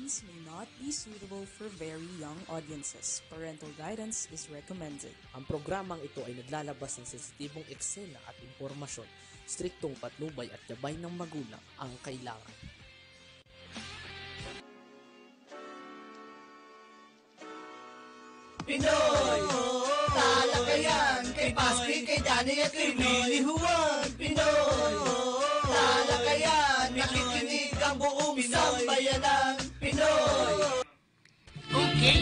programs may not be suitable for very young audiences. Parental guidance is recommended. Ang programang ito ay naglalabas ng sensitibong eksena at impormasyon. Striktong patnubay at gabay ng magulang ang kailangan. Pinoy! Talakayan! Kay Paski, kay Dani at kay Willie Juan! Pinoy! Talakayan! Nakikinig ang buong sambayanan! Pinoy! Okay.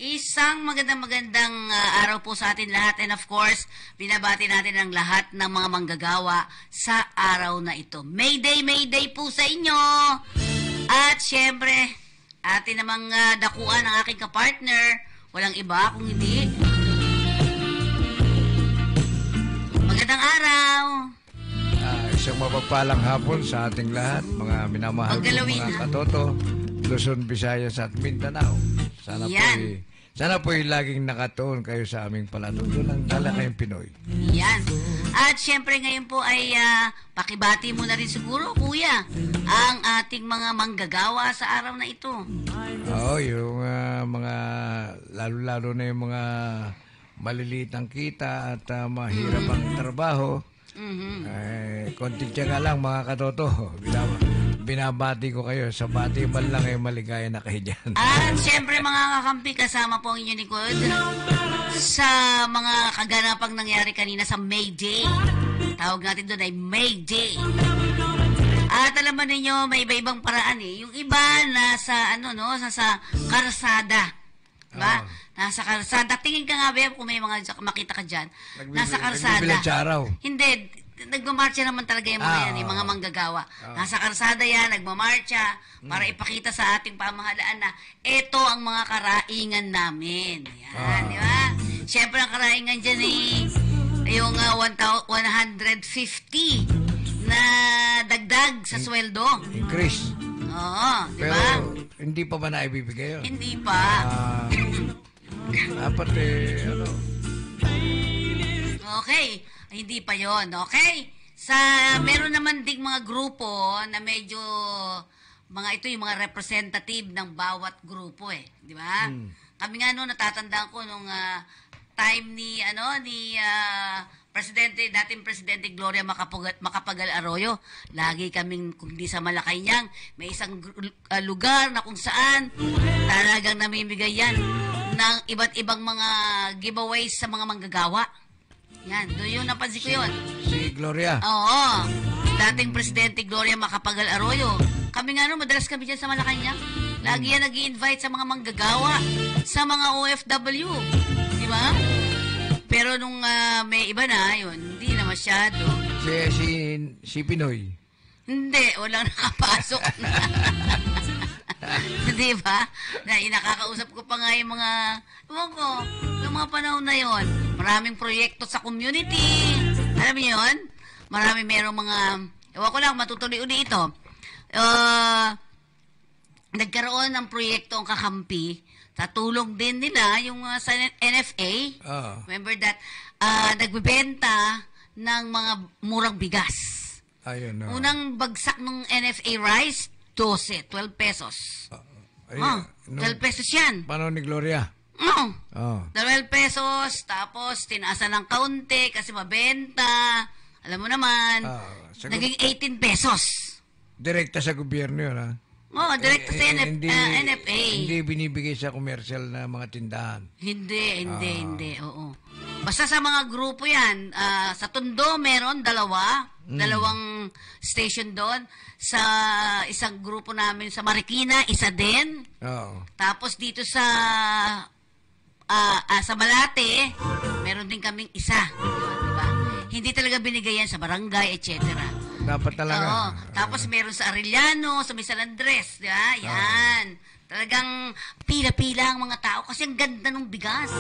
Isang magandang araw po sa atin lahat, and of course, binabati natin ang lahat ng mga manggagawa sa araw na ito. May Day po sa inyo! At syempre, atin namang dakuan ang aking kapartner. Walang iba kung hindi. Magandang araw! Isang mapagpalang hapon sa ating lahat, mga minamahal ko mga katoto, Luzon, Visayas at Mindanao. Sana po'y laging nakatuon kayo sa aming palatuntunan, dala kayong Pinoy. Yan. At syempre ngayon po ay pakibati mo na rin siguro, kuya, ang ating mga manggagawa sa araw na ito. Oo, yung mga, lalo-lalo na yung mga maliliit ang kita at mahirap ang trabaho. Konting tiyaga lang mga katoto. Binabati ko kayo. Sa bati man lang ay maligaya na kayo dyan. At syempre mga kakampi, kasama po ang inyong likod sa mga kaganapang nangyari kanina sa May Day. Tawag natin doon ay May Day. At alam mo ninyo, may iba-ibang paraan eh. Yung iba nasa sa karsada. Diba? Nasa karsada. Tingin ka nga ba kung may mga makita ka dyan. Nasa karsada. Hindi. Nagmamarcha naman talaga yung mga yan, yung mga manggagawa. Nasa karsada yan, nagmamarcha para ipakita sa ating pamahalaan na ito ang mga karaingan namin. Yan, di ba? Siyempre ang karaingan dyan yung 150 na dagdag sa sweldo. Increase. Oo, di ba? Pero hindi pa ba naibibigay yun? Hindi pa. Dapat Okay. Hindi pa yon, okay? Meron naman ding mga grupo na medyo, yung mga representative ng bawat grupo di ba? Kami nga natatandaan ko nung time ni dating Presidente Gloria Macapagal Arroyo. Lagi kaming, kung di sa Malacanang, may isang lugar na kung saan talagang namimigay yan ng iba't ibang mga giveaways sa mga manggagawa. Yan, doon yung napansin ko yun. Si Gloria? Oo. Dating Presidente Gloria Macapagal Arroyo. Kami nga madalas kami dyan sa Malacanang. Lagi yan nag-i-invite sa mga manggagawa, sa mga OFW. Di ba? Pero nung may iba na, yun, hindi na masyado. Si Pinoy? Hindi, walang nakapasok na. Di ba? Nakakausap ko pa nga yung mga, yung mga panahon na yon. Maraming proyekto sa community. Alam niyo yun? Merong mga, ko lang, matutuloy-uli ito. Nagkaroon ng proyekto ang kakampi sa tulong din nila yung sa NFA. Remember that? Nagbebenta ng mga murang bigas. Ayun, Unang bagsak ng NFA rice, 12 pesos. 12 pesos yan. Paano ni Gloria? 12 pesos, tapos tinaasan ng kaunti kasi mabenta. Alam mo naman, naging 18 pesos. Direkta sa gobyerno yun, ha? Direkta sa NFA. Hindi binibigay sa commercial na mga tindahan. Hindi, oo. Basta sa mga grupo yan, sa Tondo meron dalawang station doon. Sa isang grupo namin sa Marikina, isa din. Tapos dito sa Malate, meron din kaming isa. Diba? Hindi talaga binigay yan sa barangay, etc. Dapat talaga. Tapos meron sa Arellano, sa San Andres, di ba? Yan. Talagang pila-pila ang mga tao kasi ang ganda ng bigas.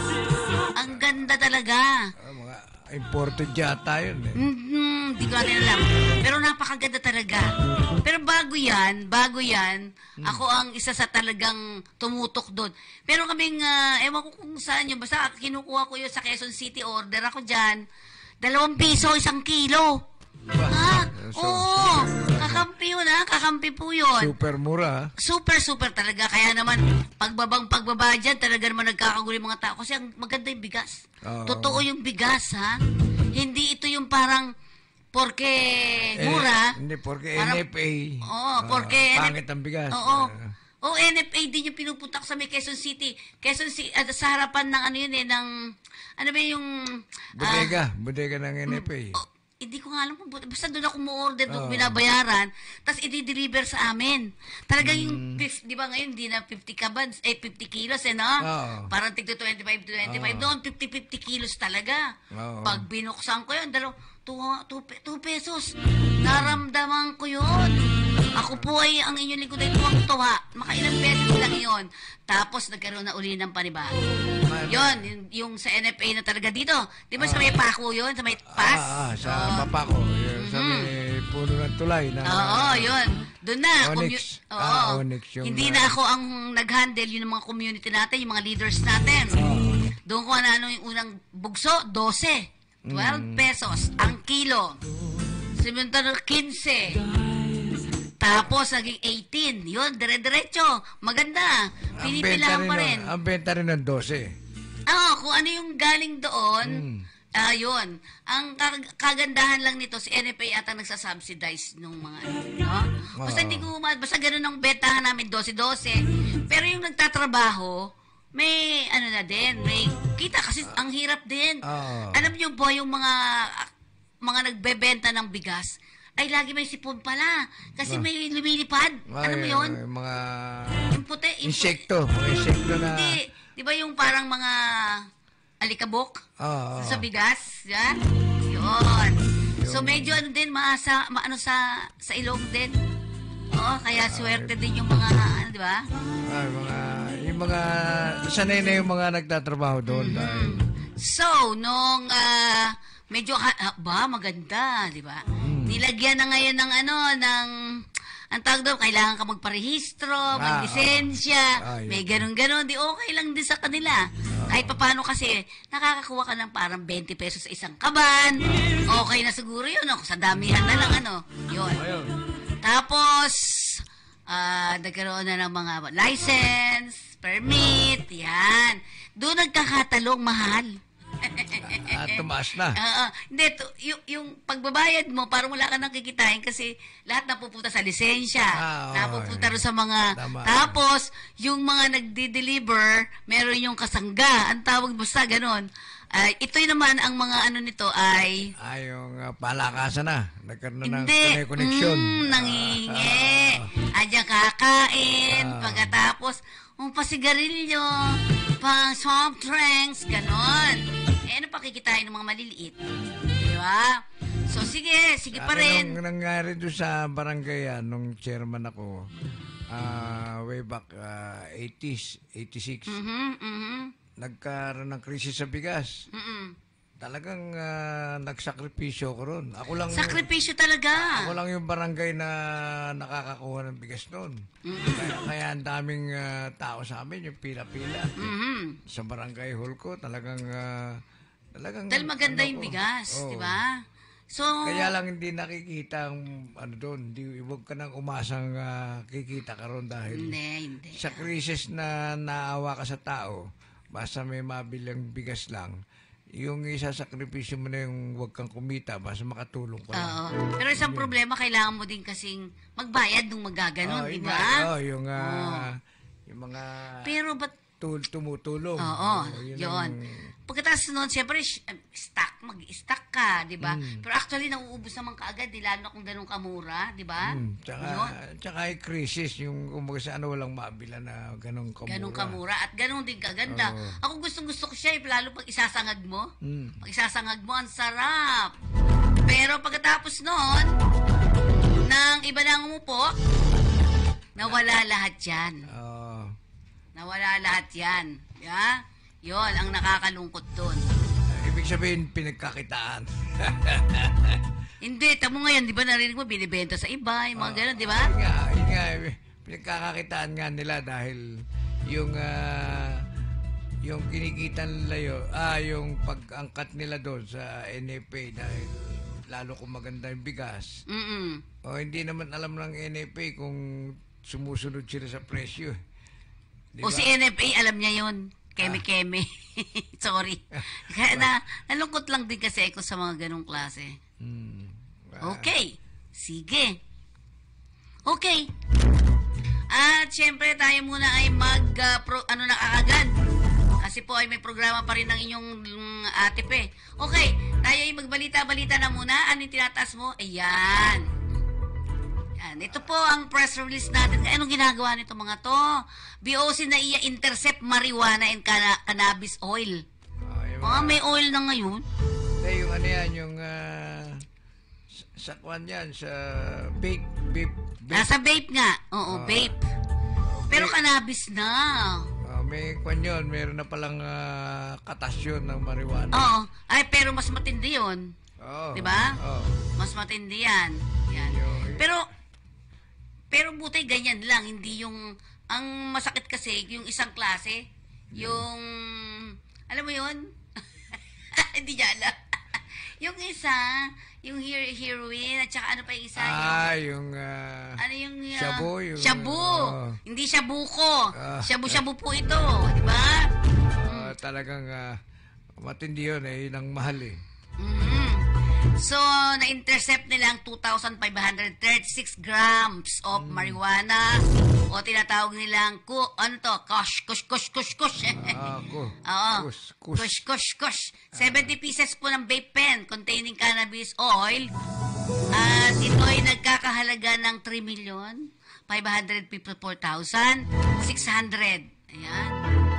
Ang ganda talaga. Mga imported yata yun. Hindi ko natin alam. Pero napakaganda talaga. Pero bago yan, ako ang isa sa talagang tumutok doon. Pero kaming, ewan ko kung saan yun, basta kinukuha ko yun sa Quezon City, order ako dyan. 2 piso, 1 kilo. Ha? So, Oo. Kakampi yun, ha? Kakampi po yun. super mura. Super talaga. Kaya naman, pagbaba dyan, talaga naman nagkakagulo yung mga tao. Kasi ang maganda yung bigas. Oo. Totoo yung bigas, ha? Hindi ito yung parang, porke mura. Hindi, porque Parang- NFA. Oo, porque pangit ang bigas. Oo. NFA din yung pinupunta ko sa may Quezon City. Quezon City, sa harapan ng ano yun ng, ano ba yung... Bodega ng NFA. Hindi ko nga alam kung basta doon ako mo-order, doon binabayaran, tapos i-deliver sa amin. Talagang yung, di ba ngayon, hindi na 50 kabans, 50 kilos, no? Oo. Parang tigto 25 to 25. Doon, 50 kilos talaga. Oo. Pag binuksan ko yun, 2 pesos. Naramdaman ko yun. Ako po ay ang inyong lingkod ay tuwang-tuwa. Makailang beses lang yun. Tapos nagkaroon na uli ng panibago. Yun, yung sa NFA na talaga dito. Di ba sa may pako yun? Sa may pass? Sa Mapako. Sa may puno ng tulay na... Oo, yun. Doon na. Onyx. Onyx yung... Hindi na ako ang nag-handle yun ng mga community natin, yung mga leaders natin. Doon ko na yung unang bugso, 12. 12 pesos ang kilo. Simentado 15. Tapos, naging 18. Yun, dire-diretso. Maganda. Pinipilahan pa rin. Ang benta rin ng 12. Kung ano yung galing doon, yun. Ang kagandahan lang nito, si NFA ata nagsasubsidize nung mga no? Basta hindi ko basta ganun ang bentahan namin, 12-12. Pero yung nagtatrabaho, may ano na din, may kita kasi ang hirap din. Alam niyo po, yung mga nagbebenta ng bigas, ay lagi may sipon pala. Kasi may lumilipad. Ano mo yun? Mga... Yung puti. Insekto. Mga insekto na... Hindi. Di ba yung parang mga alikabok? Sa bigas? Yan? Yun. So medyo ano din, maano sa ilong din. Oo, kaya swerte din yung mga, ano, di ba? Yung mga... Sanay na yung mga nagtatrabaho doon. So, nung... medyo, maganda, di ba? Nilagyan na ngayon ng ang tawag doon, kailangan ka magparehistro, maglisensya, may ganun-ganun, di okay lang din sa kanila. Kahit paano kasi, nakakakuha ka ng parang 20 pesos sa isang kaban, okay na siguro yun, sa damihan na lang, yun. Tapos, nagkaroon na ng mga license, permit, yan. Doon nagkakatalong mahal. At tumaas na. Hindi, yung pagbabayad mo, parang wala ka nang kikitain kasi lahat napupunta sa lisensya. Napupunta rin sa mga... Tama. Tapos, yung mga nagdi-deliver, meron yung kasangga. Ang tawag basta ganun. Ito naman, ang mga ano nito ay... yung palakasan na. Nagkaroon na Hindi. ng connection. Nangihingi. Adyan kakain. Pagkatapos, pasigarilyo, pang soft drinks, ganon. Ano pakikitain ng mga maliliit? Di ba? So, sige pa rin. Anong nangyari doon sa barangay nung chairman ako, way back 80s, 86, nagkaroon ng krisis sa bigas. Talagang nagsakripisyo ko ron. Sakripisyo talaga. Ako lang yung barangay na nakakakuha ng bigas noon. Kaya ang daming tao sa amin, yung pila-pila. Sa barangay hall ko, talagang dahil maganda yung bigas, di ba? So, kaya lang hindi nakikita ang doon. Huwag ka nang umasang kikita ka ron dahil hindi. sa krisis na naawa ka sa tao, basta may mabilang bigas lang, yung isasakripisyo mo na yung huwag kang kumita, basta makatulong ka lang. Pero isang problema, kailangan mo din kasing magbayad nung magaganon, di ba? Yung mga Pero tumutulong. Yun. Pagkatapos noon, siyempre, mag-stock ka, di ba? Pero actually, nauubos naman kaagad, lalo kung ganun kamura, di ba? Tsaka ay krisis, yung kumbaga sa walang mabila na ganun kamura. Ganun kamura, at ganun din kaganda. Ako gustong-gusto ko siya, lalo pag isasangag mo. Pag isasangag mo, ang sarap. Pero pagkatapos noon, nang iba nang umupo, nawala lahat yan. Nawala lahat yan. Yeah? Yun, ang nakakalungkot dun. Ibig sabihin, pinagkakitaan. Hindi, tamo ngayon, di ba narinig mo, binibenta sa iba, yung mga gano'n, di ba? Yun nga, pinagkakakitaan nga nila dahil yung kinikitan nila yun, yung pag-angkat nila doon sa NFA dahil lalo kung maganda yung bigas. Mm-mm. O hindi naman alam ng NFA kung sumusunod sila sa presyo. Di O ba? si NFA, alam niya yun. Keme-keme. Sorry. Kaya nalungkot lang din kasi ako sa mga ganong klase. Okay. Sige. Okay. At syempre tayo muna ay na kaagad. Kasi po ay may programa pa rin ng inyong ate pe. Okay, tayo ay magbalita-balita na muna. Ano yung tinataas mo? Ayan. Yan. Ito po ang press release natin. Anong ginagawa nito mga to? BOC na intercept marijuana and cannabis oil. May oil na ngayon. Hindi, yung ano yan, yung sa kwan yan, sa vape. Sa vape nga. Oo, vape. Pero cannabis na. May kwan yun, meron na palang katasyon ng marijuana. Oo. Ay, pero mas matindi yun. Oo. Diba? Oo. Mas matindi yan. Yan. Pero buti ganyan lang. Hindi yung, ang masakit kasi, yung isang klase, yung, alam mo yun? Hindi niya alam. Yung isa, yung heroin, at saka ano pa yung isa? Yung ano yung... shabu. Shabu. Hindi shabuko. Shabu-shabu po ito. Diba? Talagang matindi yun eh. Yun ang mahal eh. So, na-intercept nila ang 2,536 grams of marijuana o tinatawag nilang kush. Kush. 70 pieces po ng vape pen containing cannabis oil at ito ay nagkakahalaga ng 3,554,600. Ayan.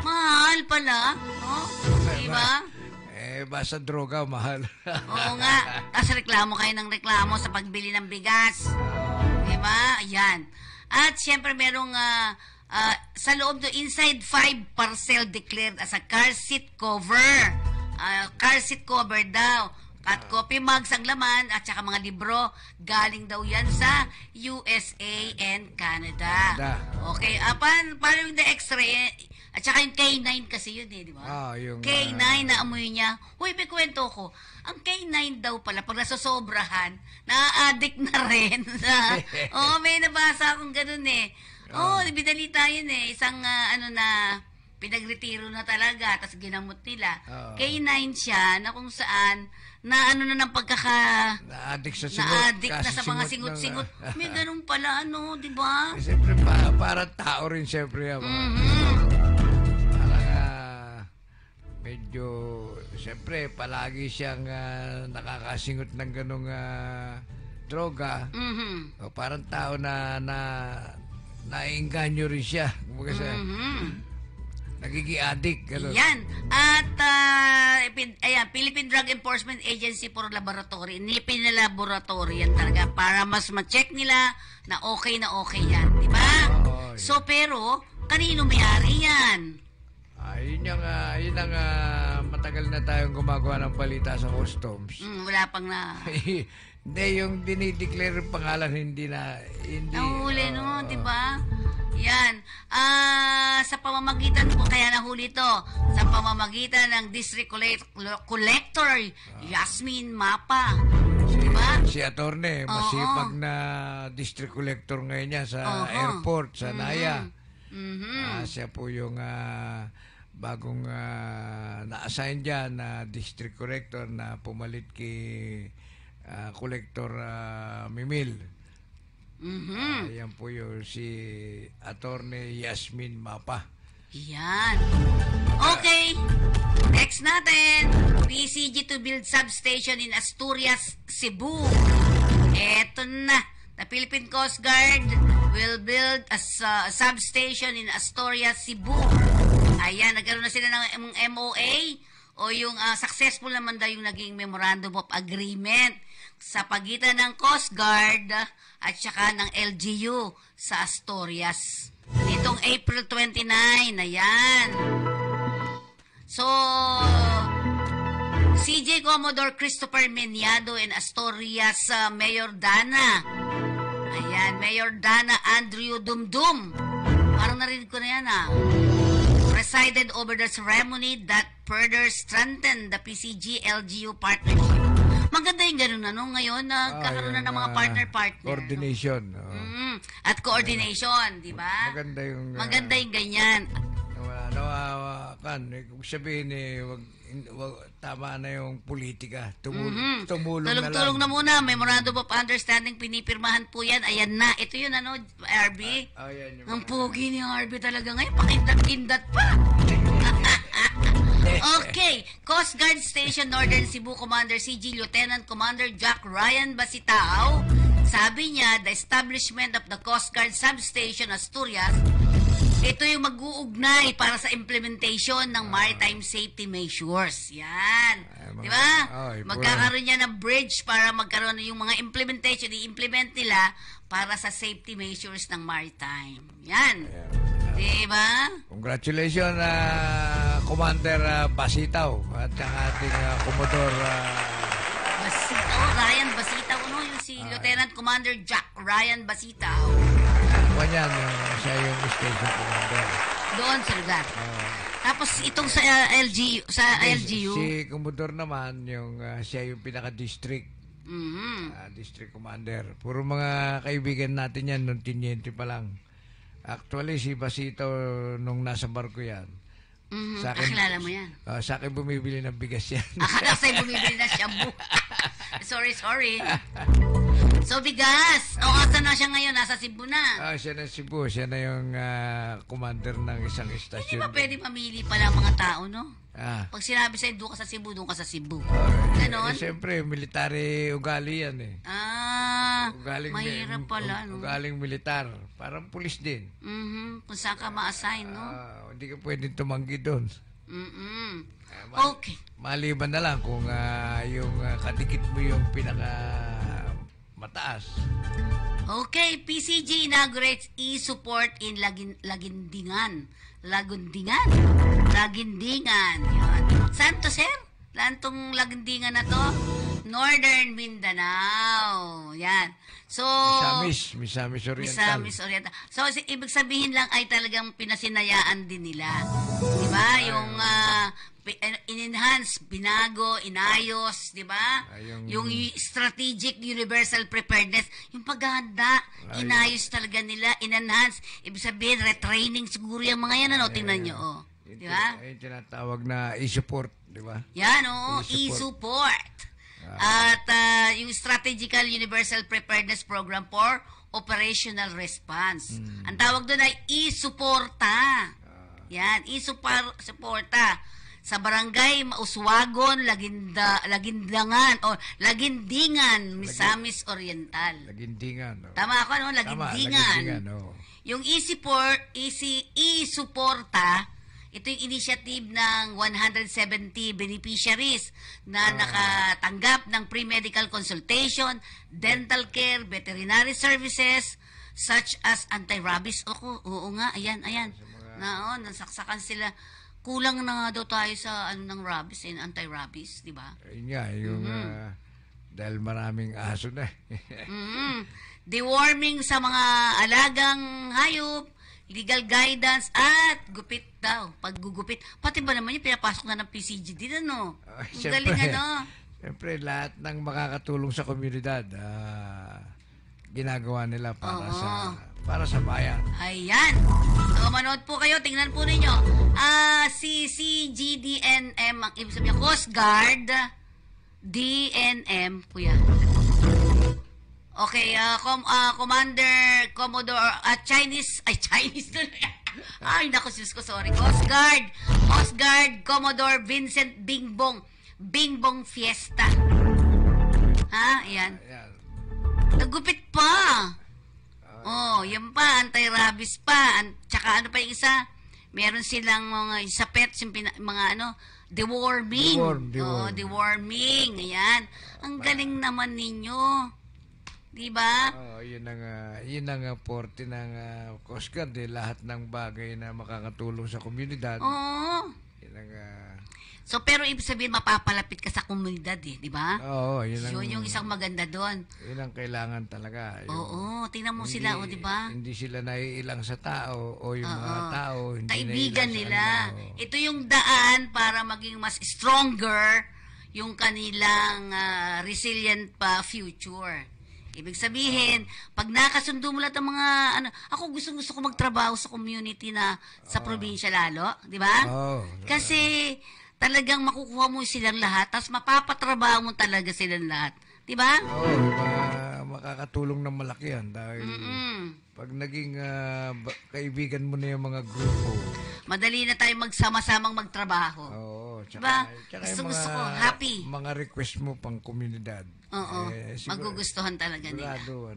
Mahal pala. No? Diba? Basta droga, mahal. Oo nga. Tapos reklamo kayo ng reklamo sa pagbili ng bigas. Diba? Ayan. At syempre merong sa loob do inside 5 parcel declared as a car seat cover. Car seat cover daw. At coffee mugs ang laman at saka mga libro. Galing daw yan sa USA and Canada. Okay. Paano yung the x-ray? At saka yung K9 kasi yun eh, di ba? Yung K9 na amoy niya. Uy, may kwento ko. Ang K9 daw pala, pag nasosobrahan, na-addict na rin. May nabasa akong ganun eh. Binalita yun eh. Isang pinagretiro na talaga, tapos ginamot nila. K9 siya, na kung saan, na ng na-addict sa singot. Na-addict na sa mga singot-singot. May ganun pala, di ba? Siyempre, parang tao rin siyempre. Medyo, siyempre, palagi siyang nakakasingot ng ganong droga. O, parang tao na nainganyo rin siya. Nagiging addict. Yan. At, Philippine Drug Enforcement Agency for Laboratory. Pinalaboratory yan talaga para mas ma-check nila na okay yan. Diba? So, pero, kanino may-ari yan? Yun ang matagal na tayong gumagawa ng balita sa customs. Wala pang na. Hindi, yung dinideclare yung pangalan, hindi. Nahuli di ba? Yan. Sa pamamagitan po, kaya nahuli to, sa pamamagitan ng District Collector Yasmin Mapa. Diba? Si Attorney, masipag na District Collector ngayon niya sa airport, sa Naya. Siya po yung bagong na-assign dyan na District Collector na pumalit kay Collector Mimil. Yan po yung si Attorney Yasmin Mapa. Yan. Okay. Next natin. PCG to build substation in Asturias, Cebu. Eto na. The Philippine Coast Guard will build a substation in Asturias, Cebu. Ayan, nagkaroon na sila ng MOA o yung successful naman daw yung naging Memorandum of Agreement sa pagitan ng Coast Guard at saka ng LGU sa Asturias. Nitong April 29, ayan. So, CJ Commodore Christopher Meñado and Asturias Mayor Dana. Ayan, Mayor Dana Andrew Dumdum. Parang narinig ko na yan presided over the ceremony that further strengthened the PCG-LGU partnership. Maganda yung ganun, ngayon, nagkakaroon na ng mga partner-partner. Coordination. At coordination, di ba? Maganda yung ganyan. Kung sabihin tama na yung politika. Tumulong na lang. Tulong na muna. Memorandum of Understanding, pinipirmahan po yan. Ayan na. Ito yun, RB? Yan yung Ang pogi ni RB talaga ngayon. Pakindat-kindat pa. Okay. Coast Guard Station Northern Cebu Commander CG Lieutenant Commander Jack Ryan Basitao, sabi niya, the establishment of the Coast Guard Substation Asturias, ito yung mag-uugnay para sa implementation ng maritime safety measures. Yan. Di ba? Magkakaroon niya ng bridge para magkaroon yung mga implementation, i-implement nila para sa safety measures ng maritime. Yan. Di ba? Congratulations, Commander Basitaw at saka ating Commodore Ryan Basitaw. Yung si Lieutenant Commander Jack Ryan Basitaw. Yan, siya yung station commander. Doon sa lugar. Tapos itong sa LGU. Si Commodore naman, siya yung pinaka-district. District commander. Puro mga kaibigan natin yan, nung tiniente pa lang. Actually, si Basito, nung nasa barko yan, sa akin, kilala mo yan? Sa akin bumibili ng bigas yan. Akala sa'yo bumibili ng shabu. Sorry. So, bigas. Asan na siya ngayon? Nasa Cebu na. Siya na Cebu. Siya na yung commander ng isang istasyon. Hindi ba pwede mamili pala mga tao, no? Pag sinabi sa'yo, doon ka sa Cebu. Ganon? Siyempre, military ugali yan eh. Mahirap pala, no? Ugaling militar. Parang pulis din. Kung saan ka ma-assign, no? Hindi ka pwedeng tumanggi doon. Okay. Maliban na lang kung yung kadikit mo yung pinaka mataas. Okay, PCG inaugurates e-support in Lagindingan. Lagindingan. Yun. Saan to, sir? Saan tong Lagindingan na to? Northern Mindanao. Yan. So, Misamis Oriental. Misamis Oriental. So, ibig sabihin lang ay talagang pinasinayaan din nila. Di ba? Yung in-enhance, binago, inayos, di ba? Yung strategic universal preparedness, yung paghahanda, inayos talaga nila, in-enhance. Ibig sabihin, retraining siguro yung mga yan, tingnan nyo, di ba? Yung tinatawag na e-support, di ba? Yan, e-support. At yung Strategical Universal Preparedness Program for Operational Response. Ang tawag doon ay e-suporta. Yan, e-suporta. Sa Barangay Mauswagon, Lagindingan, Misamis Oriental. Lagindingan. Tama ako, no? Lagindingan. Yung e-suporta, ito yung initiative ng 170 beneficiaries na nakatanggap ng pre-medical consultation, dental care, veterinary services, such as anti-rabies. Oo nga, ayan. Nasaksakan sila. Kulang na nga daw tayo sa ng rabies and anti-rabies, di ba? Ayun nga, dahil maraming aso na. Deworming sa mga alagang hayop, legal guidance, at gupit daw. Paggugupit. Pati ba naman yung pinapasok na ng PCG din, ano? Ang galing, Siyempre, lahat ng makakatulong sa komunidad, ginagawa nila para sa bayan. Ayan. So, manood po kayo. Tingnan po ninyo. Si CGDNM, ang ibig sabihin, Coast Guard, DNM, kuya. Okay, Commander, Commodore, Chinese doon. Ay, naku, sis ko, sorry. Coast Guard, Commodore Vincent Bingbong Fiesta. Ayan. Nagupit pa. Yan pa, anti-rabies pa. Tsaka ano pa yung isa? Meron silang mga sa pets, yung deworming. Deworming. Ayan. Ang galing naman ninyo. Diba? Yun ang porte ng Coast Guard. Lahat ng bagay na makakatulong sa komunidad. Oo. So, pero ibig sabihin, mapapalapit ka sa komunidad di ba? Oo, Yun yung isang maganda doon. Yun ang kailangan talaga. Oo, tingnan mo sila, di ba? Hindi sila naiilang sa tao o yung mga tao hindi Kaibigan naiilang nila. sa kanila. Ito yung daan para maging mas stronger yung kanilang resilient pa future. Ibig sabihin, pag nakasundo mo lahat ng mga, ako gusto ko magtrabaho sa community na sa probinsya lalo, di ba? Oo. Kasi talagang makukuha mo silang lahat, tapos mapapatrabaho mo talaga silang lahat. Di ba? Oo, makakatulong ng malaki yan dahil pag naging kaibigan mo na yung mga grupo. Madali na tayo magsama-samang magtrabaho. Oo, Diba? tsaka Gusto ko, happy. mga request mo pang komunidad. Oo, magugustuhan talaga nila. Sigurado,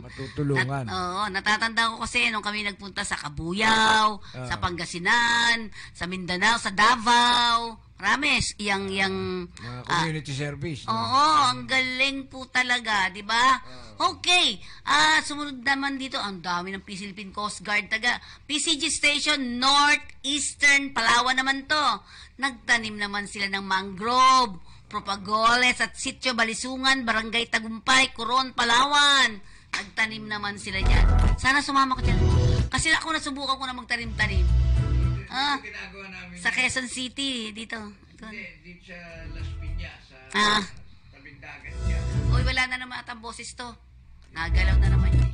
matutulungan. Natatanda ko kasi nung kami nagpunta sa Cabuyao, sa Pangasinan, sa Mindanao, sa Davao, Rames, yang Mga community service. Oo, ang galing po talaga, di ba? Okay, sumunod naman dito, ang dami ng Philippine Coast Guard PCG Station, Northeastern Palawan naman to. Nagtanim naman sila ng mangrove, Propagoles at Sitio Balisungan, Barangay Tagumpay, Coron, Palawan. Nagtanim naman sila dyan. Sana sumama ko dyan. Kasi ako nasubukan ko na magtanim-tanim. Ginagawa namin Sa Quezon City, dito. dito sa Las Piñas, sa tabing dagat dyan. Uy, wala na naman atang boses to. Nagalaw na naman yun.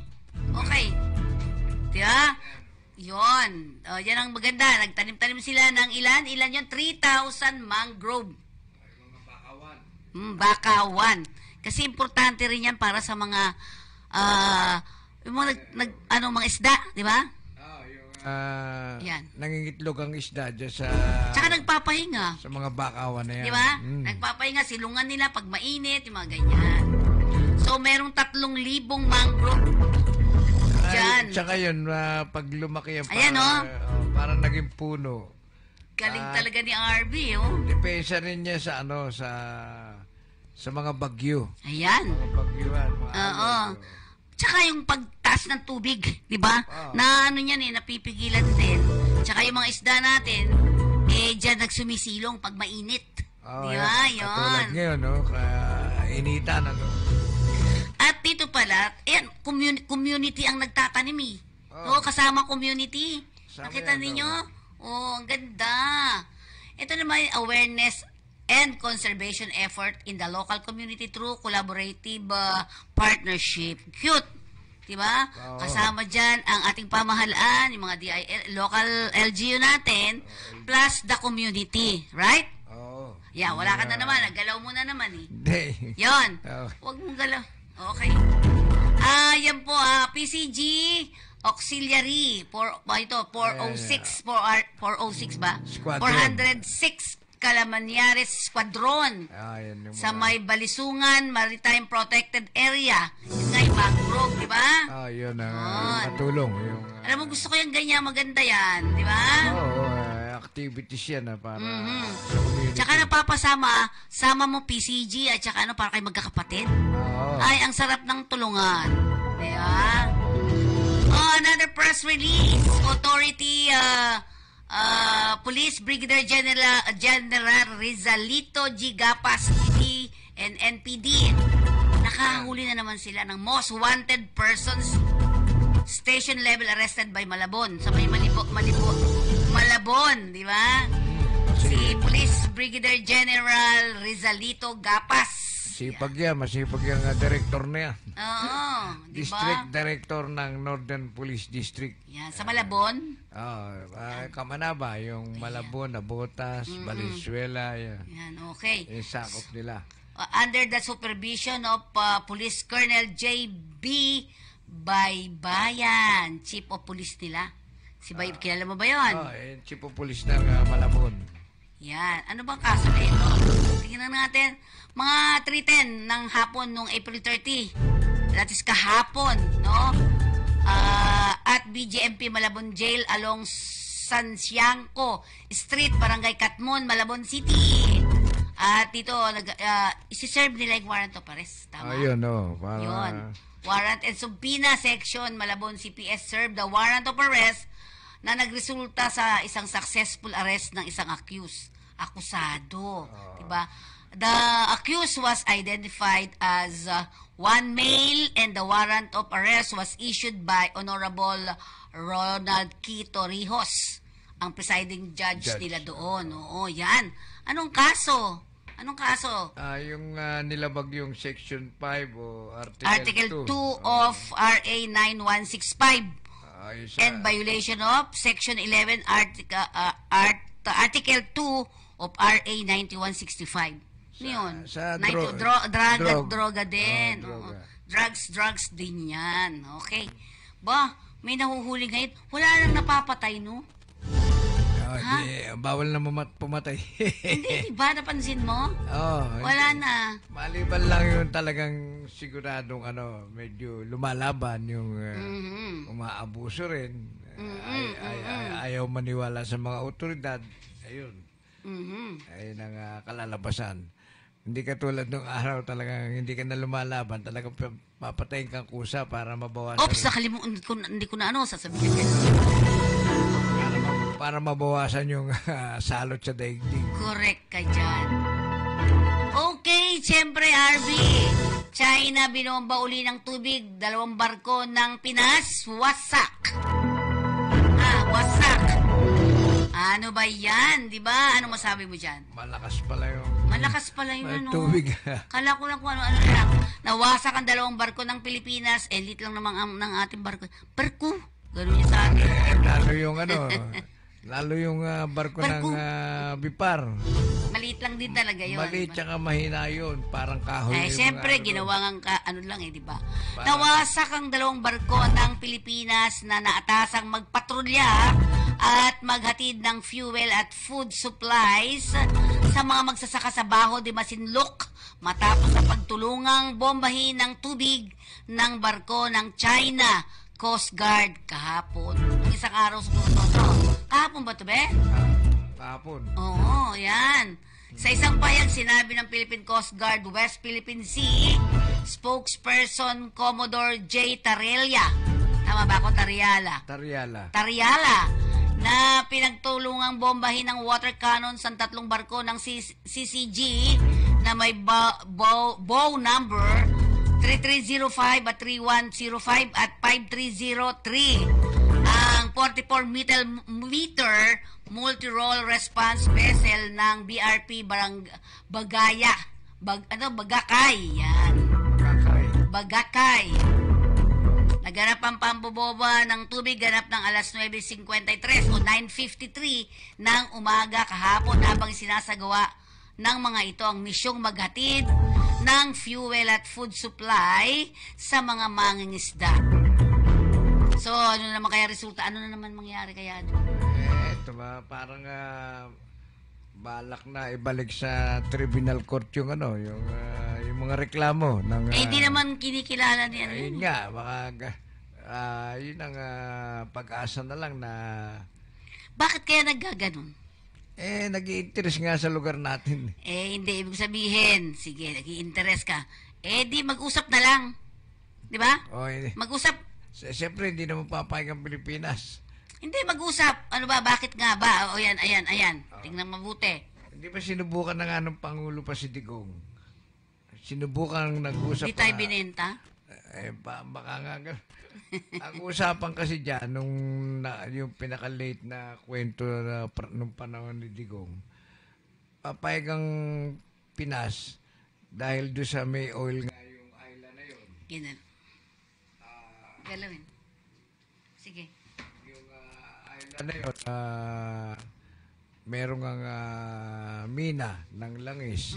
Okay. Diba? Yun. Yan ang maganda. Nagtanim-tanim sila ng ilan? Ilan yun? 3,000 mangrove. Mga bakawan. Bakawan. Kasi importante rin yan para sa mga yung mga mga isda, di ba? Yan. Nangingitlog ang isda dyan sa Tsaka nagpapahinga. sa mga bakawan na yan. Di ba? Nagpapahinga, silungan nila pag mainit, yung mga ganyan. So, merong 3,000 mangrove dyan. Tsaka yun, pag lumaki yan, Ayan, parang naging puno. Galing talaga ni RB, Depensa rin niya sa sa mga bagyo. Ayan. Mga bagyuhan. Oo. Tsaka yung pagtaas ng tubig, di ba? Na yan napipigilan din. Tsaka yung mga isda natin, dyan nagsumisilong pag mainit. Di ba? Yun. Katulad ngayon, initan, At dito pala, ayan, community ang nagtatanim kasama community. Nakita ninyo? Ang ganda. Ito naman yung awareness and conservation effort in the local community through collaborative partnership. Cute. Diba? Kasama dyan ang ating pamahalaan, yung mga local LGU natin, plus the community. Right? Oo. Yeah, wala ka na naman. Naggalaw mo na naman Hindi. Yon. Oh. Huwag mong galaw. Okay. Yan po, PCG Auxiliary 406 ba? Squadron. 406 Calamanyares Squadron Yan yung sa may Balisungan Maritime Protected Area. Yun nga yung mangrove, di ba? Yun matulong. Alam mo, gusto ko yung ganyan, maganda yan, di ba? Activities yan para sa community. Tsaka sama mo PCG at tsaka para kayo magkakapatid. Ay, ang sarap ng tulungan. Diba? Another press release. Authority, Police Brigadier General Rizalito G. Gapas, PD and NPD. Nakahuli na naman sila ng most wanted persons station level arrested by Malabon. Sa may Malabon, di ba? Si Police Brigadier General Rizalito Gapas. Masipag yan director na yan. Oo, di ba? District Director ng Northern Police District. Yan, sa Malabon. Kamanaba, yung Malabon, Nabotas, Valenzuela, yan. Yan, okay. Yung sakop nila. Under the supervision of Police Colonel J.B. Baybayan, Chief of Police nila. Si kilala mo ba yun? Chief of Police ng Malabon. Yan. Ano bang kaso na ito? Tingnan natin. Mga 3:10 ng hapon nung April 30. That is kahapon, no? At BGMP Malabon Jail along Sansiangco Street, Barangay Katmon, Malabon City. At dito, isi-serve nila yung warrant of arrest. Tama? Yun. Warrant and subpoena section, Malabon CPS served the warrant of arrest na nagresulta sa isang successful arrest ng isang accused. akusado. Diba? The accused was identified as one male and the warrant of arrest was issued by Honorable Ronald K. Torrijos, ang presiding judge nila doon. Oo, yan. Anong kaso? Yung nilabag yung Section 5 o Article 2 of RA 9165 and violation of Section 11 Article 2 of RA 9165. Yun. Sa droga din. Droga. Drugs din yan. Okay. Ba, may nahuhuli ngayon. Wala nang napapatay, no? Bawal na pumatay. Hindi ba? Napansin mo? Wala na. Maliban lang yung talagang siguradong medyo lumalaban yung umaabuso rin. Ayaw maniwala sa mga otoridad. Ayun. Ayun ang kalalabasan. Hindi katulad nung araw talagang hindi ka na lumalaban, talagang papatayin kang kusa para mabawasan. Oops, hindi ko na sasabihin ko. Para mabawasan yung salot sa daigdig. Correct ka dyan. Okay, siyempre, RV. China, binomba uli ng tubig. 2 barko ng Pinas, wasak. Wasak. Ano ba yan? Di ba? Ano masabi mo dyan? Malakas pala yung tubig. Kala ko lang kung ano lang. Nawasak ang 2 barko ng Pilipinas. Elite lang naman ng ating barko. Barko? Ganun yung sa atin. Lalo yung barko ng Bipar. Maliit lang din talaga yun. Maliit tsaka mahina yun. Parang kahoy. Siyempre, ginawa nga di ba? Nawasak ang 2 barko ng Pilipinas na naatasang magpatrolya at maghatid ng fuel at food supplies sa mga magsasaka sa Baho de Masinloc matapos ang pagtulungang bombahin ng tubig ng barko ng China Coast Guard kahapon. Ang isang araw sa kahapon ba ito, be? Kahapon. Oo, yan. Sa isang payag, sinabi ng Philippine Coast Guard West Philippine Sea spokesperson Commodore J. Tarella. Tama ba ako? Tariala. Na pinagtulungang bombahin ng water cannons ang 3 barko ng CCG na may bow number 3305 at 3105 at 5303. Ang 44-meter multi-role response vessel ng BRP Bagakay. Yan. Bagakay. Naganap ang pamboboba ng tubig ganap ng alas 9:53 o 9:53 ng umaga kahapon habang sinasagawa ng mga ito ang misyong maghatid ng fuel at food supply sa mga mangingisda. So, ano naman kaya resulta? Ano na naman mangyari kaya doon? Ito ba, parang balak na ibalik sa tribunal court yung yung mga reklamo ng hindi naman kinikilala niya. Ayun nga, baka yun ang pag-asa na lang na bakit kaya naggaganon? Nag-i-interest nga sa lugar natin. Hindi ibig sabihin, sige, nag-i-interest ka. Di mag-usap na lang. 'Di ba? Mag-usap. Siyempre hindi naman papayag ang Pilipinas. Hindi mag-usap. Ano ba? Bakit nga ba? Ayan. Tingnan mabuti. Hindi ba sinubukan na nga ng Pangulo pa si Digong? Sinubukan nag-usap. Hindi tayo binenta? Baka nga. Ang usapan kasi dyan, yung pinaka-late na kwento nung panahon ni Digong, papayag ang Pinas dahil doon sa may oil nga yung island na yun. Galawin. Sige. Yung island na yun, merong ang mina ng langis.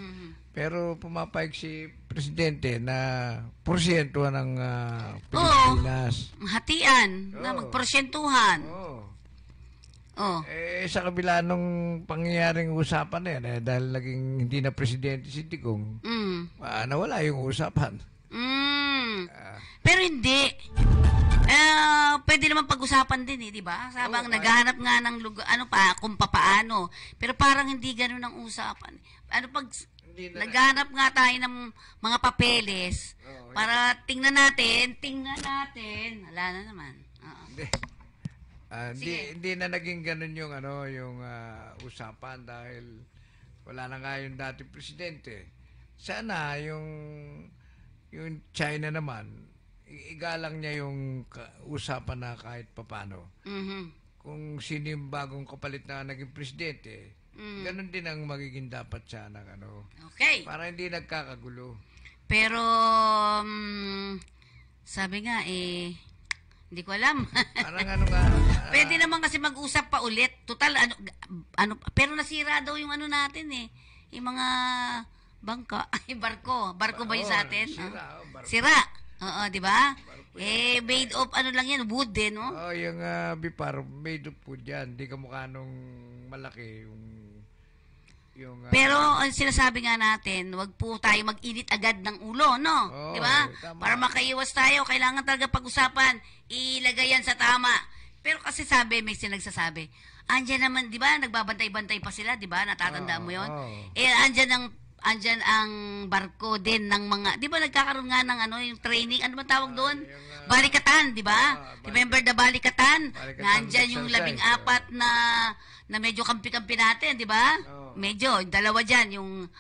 Pero pumapayag si Presidente na porsyentuhan ng Pilipinas. Hatian na magporsyentuhan. Sa kabila nung pangyayaring usapan na yan, dahil naging hindi na Presidente si Digong, nawala yung usapan. Pero hindi. Pwede naman pag-usapan din di ba? Sabang naghahanap nga ng lugar, kung papaano. Pero parang hindi ganun ang usapan. Naghahanap nga tayo ng mga papeles para tingnan natin. Wala na naman. Hindi na naging ganun yung yung usapan dahil Wala na nga yung dating presidente. Sana yung China naman, igalang niya yung usapan na kahit papano. Kung sino yung bagong kapalit na naging presidente, ganun din ang magiging dapat sana. Okay. Para hindi nagkakagulo. Pero, sabi nga, hindi ko alam. Parang ano nga. Pwede naman kasi mag-usap pa ulit. Total, pero nasira daw yung ano natin yung mga bangka, ay barko. Barko ba yun sa atin? Barko. Sira. Oo, di ba? Made of ano lang yan, wood no? Yung bipar, made of wood yan. Hindi kamukha nung malaki yung pero ang sinasabi nga natin, wag po tayo mag-init agad ng ulo, no? Di ba? Para makaiwas tayo, kailangan talaga pag-usapan, ilagay yan sa tama. Pero kasi may sinagsasabi, andyan naman, di ba, nagbabantay-bantay pa sila, di ba? Natatandaan mo yon? Andyan ang barko din ng mga, di ba nagkakaroon nga ng yung training, ano ba tawag doon? Balikatan, di ba? Remember the balikatan? Nandyan yung 14 na medyo kampi-kampi natin, di ba? Medyo, dalawa dyan, yung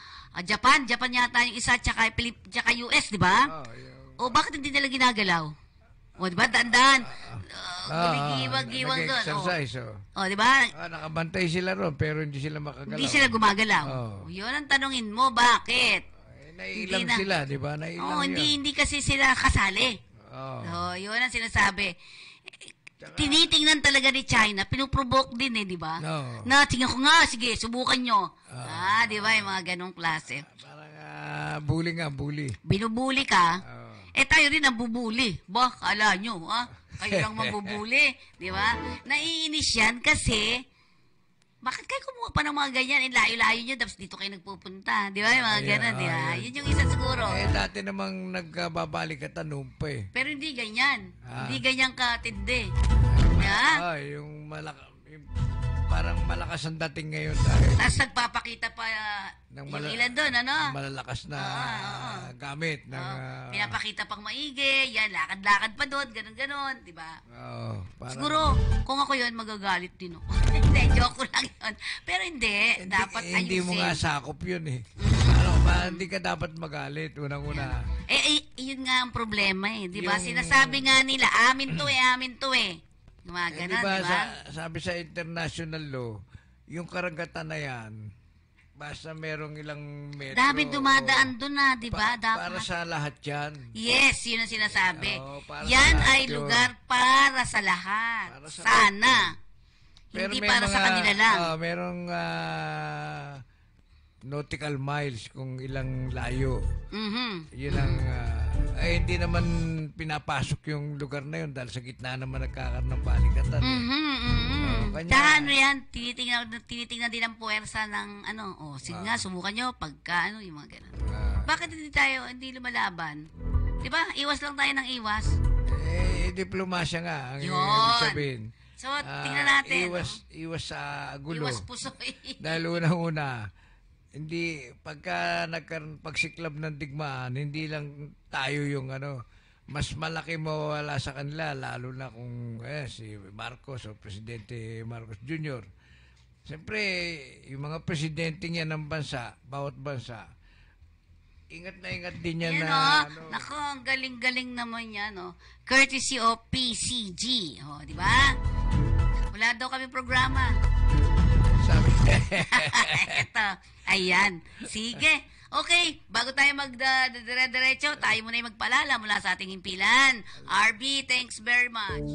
Japan yata yung isa, tsaka US, di ba? O bakit hindi nila ginagalaw? O, di ba? Daan-daan. Giwag-giwag doon. Nag-exercise, O, di ba? Nakabantay sila ron, pero hindi sila makagalaw. Hindi sila gumagalaw. Yun ang tanungin mo, bakit? Naiilang sila, di ba? Naiilang hindi kasi sila kasali. Yun ang sinasabi. Tinitingnan talaga ni China, pinuprovoke din di ba? Na, tingnan ko nga, sige, subukan nyo. Di ba, yung mga ganong klase. Parang bully. Binubuli ka, tayo rin ang bubuli. Ba, kala nyo, kayo lang mabubuli, di ba? Naiinis yan kasi, bakit kayo kumuha pa ng mga ganyan? Layo-layo nyo, tapos dito kayo nagpupunta. Di ba, yung mga ganon, di ba? Yun yung isa siguro. Dati namang nagbabalik at tanong pa Pero hindi ganyan. Hindi ganyan katindi. Yung parang malakas ang dating ngayon dahil tapos nagpapakita pa yung ilan doon, malalakas na gamit. Pinapakita pang maigi, yan, lakad-lakad pa doon, ganon-ganon, di ba? Siguro, kung ako yun, magagalit din ako. Hindi, joke lang yun. Pero hindi, dapat ayusin. Hindi mo nga sakop yun hindi ka dapat magalit, unang-una. Yun nga ang problema di ba? Sinasabi nga nila, amin to Gumagana, diba? Sabi sa international law, yung karagatan na yan, basta merong ilang metro. Daming dumadaan doon di ba? Para sa lahat yan. Yes, yun ang sinasabi. Yan ay lugar para sa lahat. Sana. Hindi para sa kanila lang. Merong nautical miles kung ilang layo. Yun ang hindi naman pinapasok yung lugar na yun dahil sa gitna naman nagkakaroon ng balikatan. Kaya yan, tinitingnan din ang puwersa ng sige nga, subukan nyo pagka yung mga ganun. Bakit hindi lumalaban? Diba? Iwas lang tayo ng iwas. Diplomasya nga ang yun. ibig sabihin. So, tingnan natin. Iwas sa gulo. Iwas pusoy. Dahil unang-una, hindi, pagsiklab ng digmaan, hindi lang tayo yung mas malaki mawawala sa kanila, lalo na kung si Marcos o Presidente Marcos Jr. Siyempre, yung mga presidente niya ng bansa, bawat bansa, ingat na ingat din yan Nako, ang galing-galing naman yan, Courtesy of PCG. Di ba? Wala daw kami programa. Ito. Ayan. Sige. Okay. Bago tayo magdire-diretso, tayo muna yung magpalala mula sa ating himpilan. RB, thanks very much.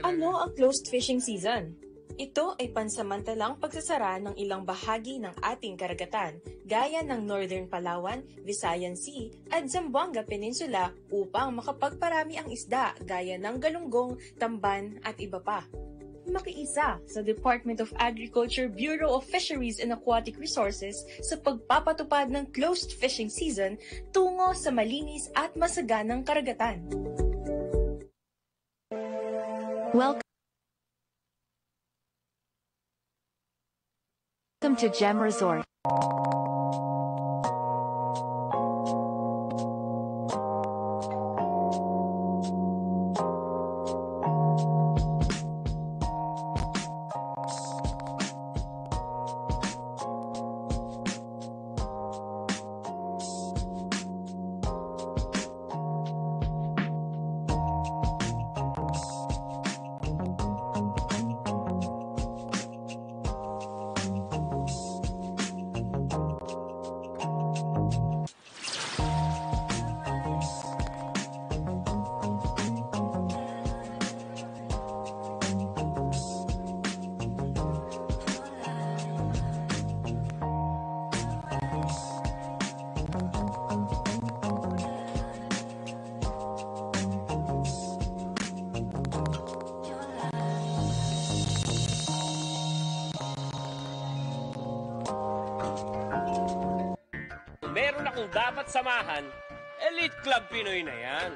Ano ang closed fishing season? Ito ay pansamantalang pagsasara ng ilang bahagi ng ating karagatan, gaya ng Northern Palawan, Visayan Sea, at Zamboanga Peninsula upang makapagparami ang isda gaya ng galunggong, tamban at iba pa. Makiisa sa Department of Agriculture Bureau of Fisheries and Aquatic Resources sa pagpapatupad ng closed fishing season tungo sa malinis at masaganang karagatan. Welcome to Gem Resort. kung meron akong dapat samahan, Elite Club Pinoy na yan.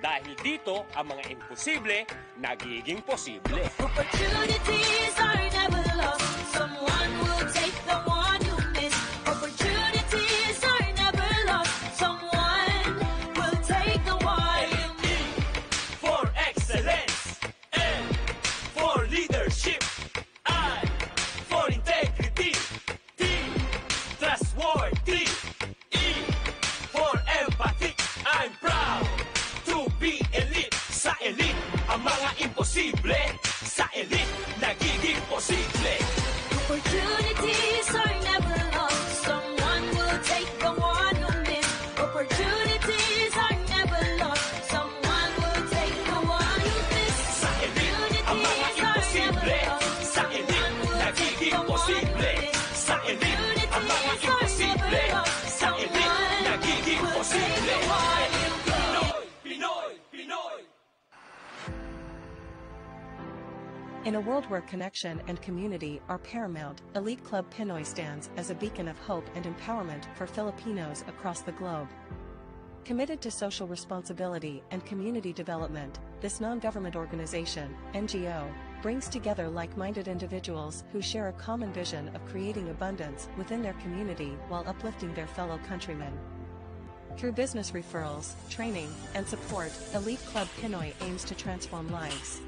Dahil dito, ang mga imposible, nagiging posible. Opportunities are never lost. Someone will take the one you miss. Opportunities are never lost. Someone will take the one you miss. For excellence, N for leadership, I for integrity, T trustworthy, E for empathy. I'm proud to be elite. Sa elite, ang mga imposible, sa elite, nagiging posible. Opportunities are never lost. Someone will take the one you miss. Opportunities are never lost. Someone will take the one you miss. Sa elite, ang mga imposible, sa elite, nagiging posible. Sa elite, ang mga imposible, sa elite, nagiging posible. Pinoy, Pinoy, Pinoy. In a world where connection and community are paramount, Elite Club Pinoy stands as a beacon of hope and empowerment for Filipinos across the globe. Committed to social responsibility and community development, this non-government organization, NGO, brings together like-minded individuals who share a common vision of creating abundance within their community while uplifting their fellow countrymen. Through business referrals, training, and support, Elite Club Pinoy aims to transform lives.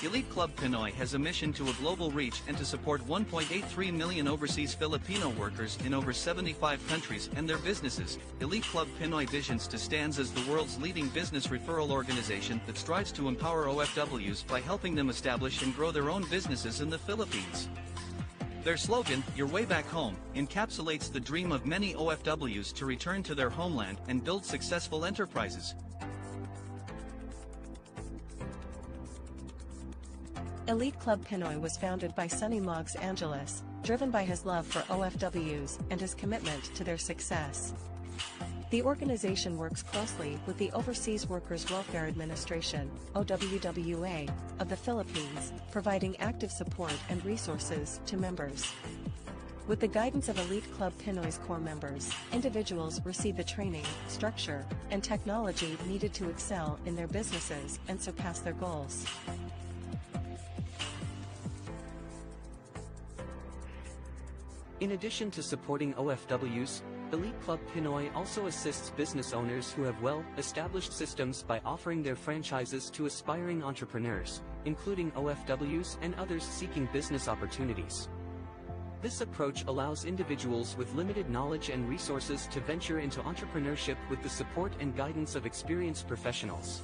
Elite Club Pinoy has a mission to a global reach and to support 1.83 million overseas Filipino workers in over 75 countries and their businesses. Elite Club Pinoy visions to stand as the world's leading business referral organization that strives to empower OFWs by helping them establish and grow their own businesses in the Philippines. Their slogan, Your Way Back Home, encapsulates the dream of many OFWs to return to their homeland and build successful enterprises. Elite Club Pinoy was founded by Sonny Moggs Angeles, driven by his love for OFWs and his commitment to their success. The organization works closely with the Overseas Workers Welfare Administration, OWWA, of the Philippines, providing active support and resources to members. With the guidance of Elite Club Pinoy's core members, individuals receive the training, structure, and technology needed to excel in their businesses and surpass their goals. In addition to supporting OFWs, Elite Club Pinoy also assists business owners who have well-established systems by offering their franchises to aspiring entrepreneurs, including OFWs and others seeking business opportunities. This approach allows individuals with limited knowledge and resources to venture into entrepreneurship with the support and guidance of experienced professionals.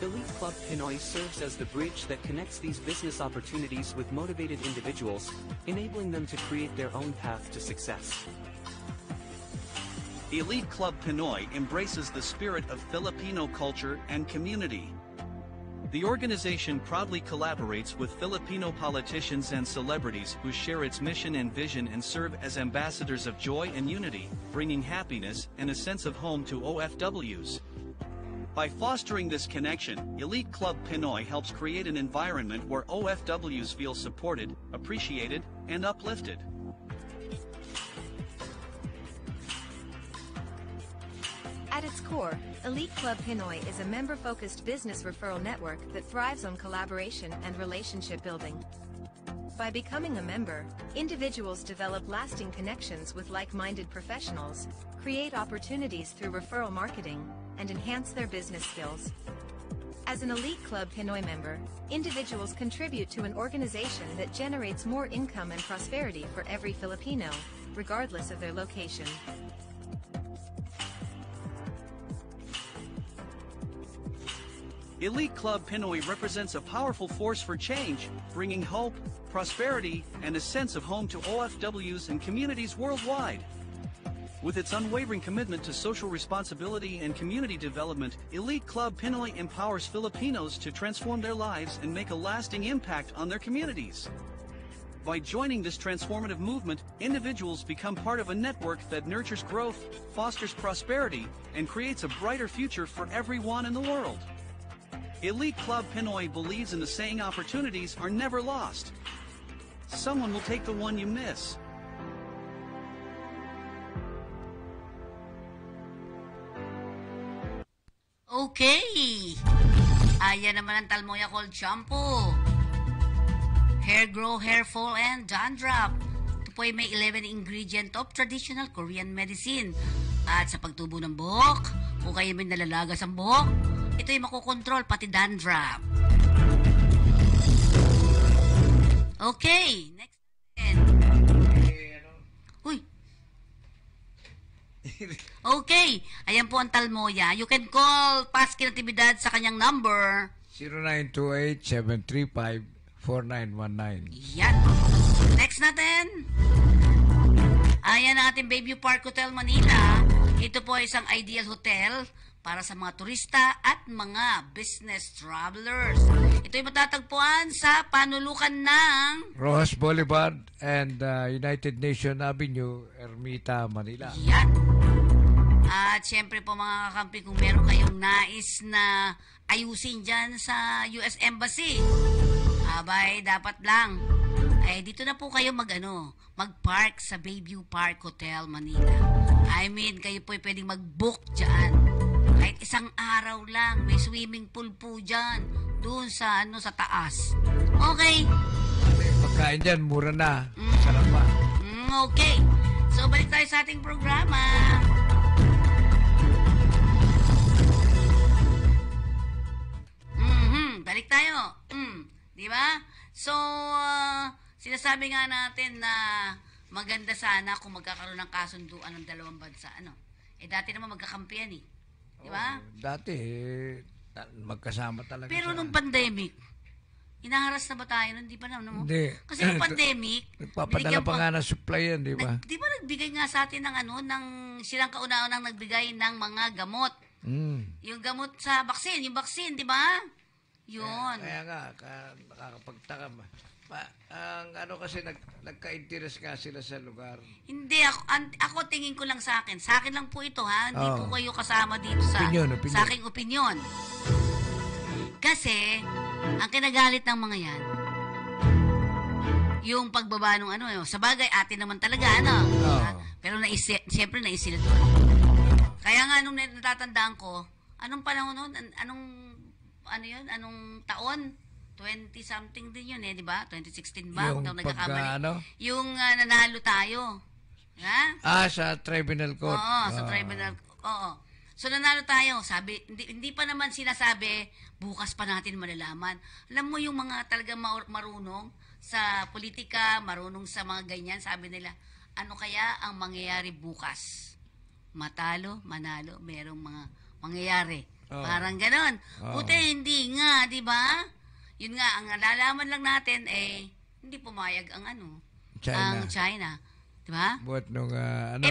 Elite Club Pinoy serves as the bridge that connects these business opportunities with motivated individuals, enabling them to create their own path to success. Elite Club Pinoy embraces the spirit of Filipino culture and community. The organization proudly collaborates with Filipino politicians and celebrities who share its mission and vision and serve as ambassadors of joy and unity, bringing happiness and a sense of home to OFWs. By fostering this connection, Elite Club Pinoy helps create an environment where OFWs feel supported, appreciated, and uplifted. At its core, Elite Club Pinoy is a member-focused business referral network that thrives on collaboration and relationship building. By becoming a member, individuals develop lasting connections with like-minded professionals, create opportunities through referral marketing, and enhance their business skills. As an Elite Club Pinoy member, individuals contribute to an organization that generates more income and prosperity for every Filipino, regardless of their location. Elite Club Pinoy represents a powerful force for change, bringing hope, prosperity, and a sense of home to OFWs and communities worldwide. With its unwavering commitment to social responsibility and community development, Elite Club Pinoy empowers Filipinos to transform their lives and make a lasting impact on their communities. By joining this transformative movement, individuals become part of a network that nurtures growth, fosters prosperity, and creates a brighter future for everyone in the world. Elite Club Pinoy believes in the saying opportunities are never lost. someone will take the one you miss. Okay. Ayan naman ang Talmoya Cold Shampoo. Hair grow, hair fall, and dandruff. Ito po ay may 11 ingredient of traditional Korean medicine. At sa pagtubo ng buhok, kung kayo may nalalagas ang buhok, ito ay makokontrol pati dandruff. Okay, next. Uy. Okay, ayan po ang Talmoya. You can call Paski Natividad sa kanyang number 0928-735-4919. Yan. Next natin. Ayan ang ating Bayview Park Hotel Manila. Ito po ay isang ideal hotel para sa mga turista at mga business travelers. Ito ay matatagpuan sa panulukan ng Rojas Boulevard and United Nation Avenue, Ermita, Manila. Yan. At syempre po mga kakampi, kung meron kayong nais na ayusin dyan sa US Embassy, abay, dapat lang. Ay, dito na po kayo mag-park sa Bayview Park Hotel Manila. I mean, kayo po ay pwedeng mag-book dyan. Kahit isang araw lang, may swimming pool po dyan. Doon sa, sa taas. Okay? Pagkain dyan, mura na. Sarap pa. Okay. So, balik tayo sa ating programa. Balik tayo. Di ba? So, sinasabi nga natin na maganda sana kung magkakaroon ng kasunduan ng dalawang bansa. Dati naman magkakampihan eh. Di ba? Dati, magkasama talaga. Pero nung pandemic, inaharas na ba tayo? Hindi pa naman. Hindi. Kasi nung pandemic, nagpapadala pa nga ng supply yan, di ba? Di ba nagbigay nga sa atin ng silang kauna-unang nagbigay ng mga gamot. Yung gamot sa vaccine, di ba? Yun. Kaya nga, nakakapagtaka. Ang kasi nagka-interest nga sila sa lugar. Hindi, ako tingin ko lang sa akin. Sa akin lang po ito, ha? Hindi po kayo kasama dito sa sa aking opinion. Kasi, ang kinagalit ng mga yan, yung pagbaba ng sa bagay, atin naman talaga, Pero siyempre naisila doon. Kaya nga, nung natatandaan ko, anong panahon nun? Anong taon? 20-something din yun di ba? 2016 ba? Yung Yung nanalo tayo. Ha? Sa tribunal court. Oo, sa tribunal. Oo. So, nanalo tayo. Sabi, hindi pa naman sinasabi, bukas pa natin malalaman. Alam mo yung mga talagang marunong sa politika, marunong sa mga ganyan, sabi nila, ano kaya ang mangyayari bukas? Matalo, manalo, merong mga mangyayari. Parang ganon. Buti hindi nga, di ba? Yun nga, ang nalalaman lang natin hindi pumayag ang China. Di ba? Buat nung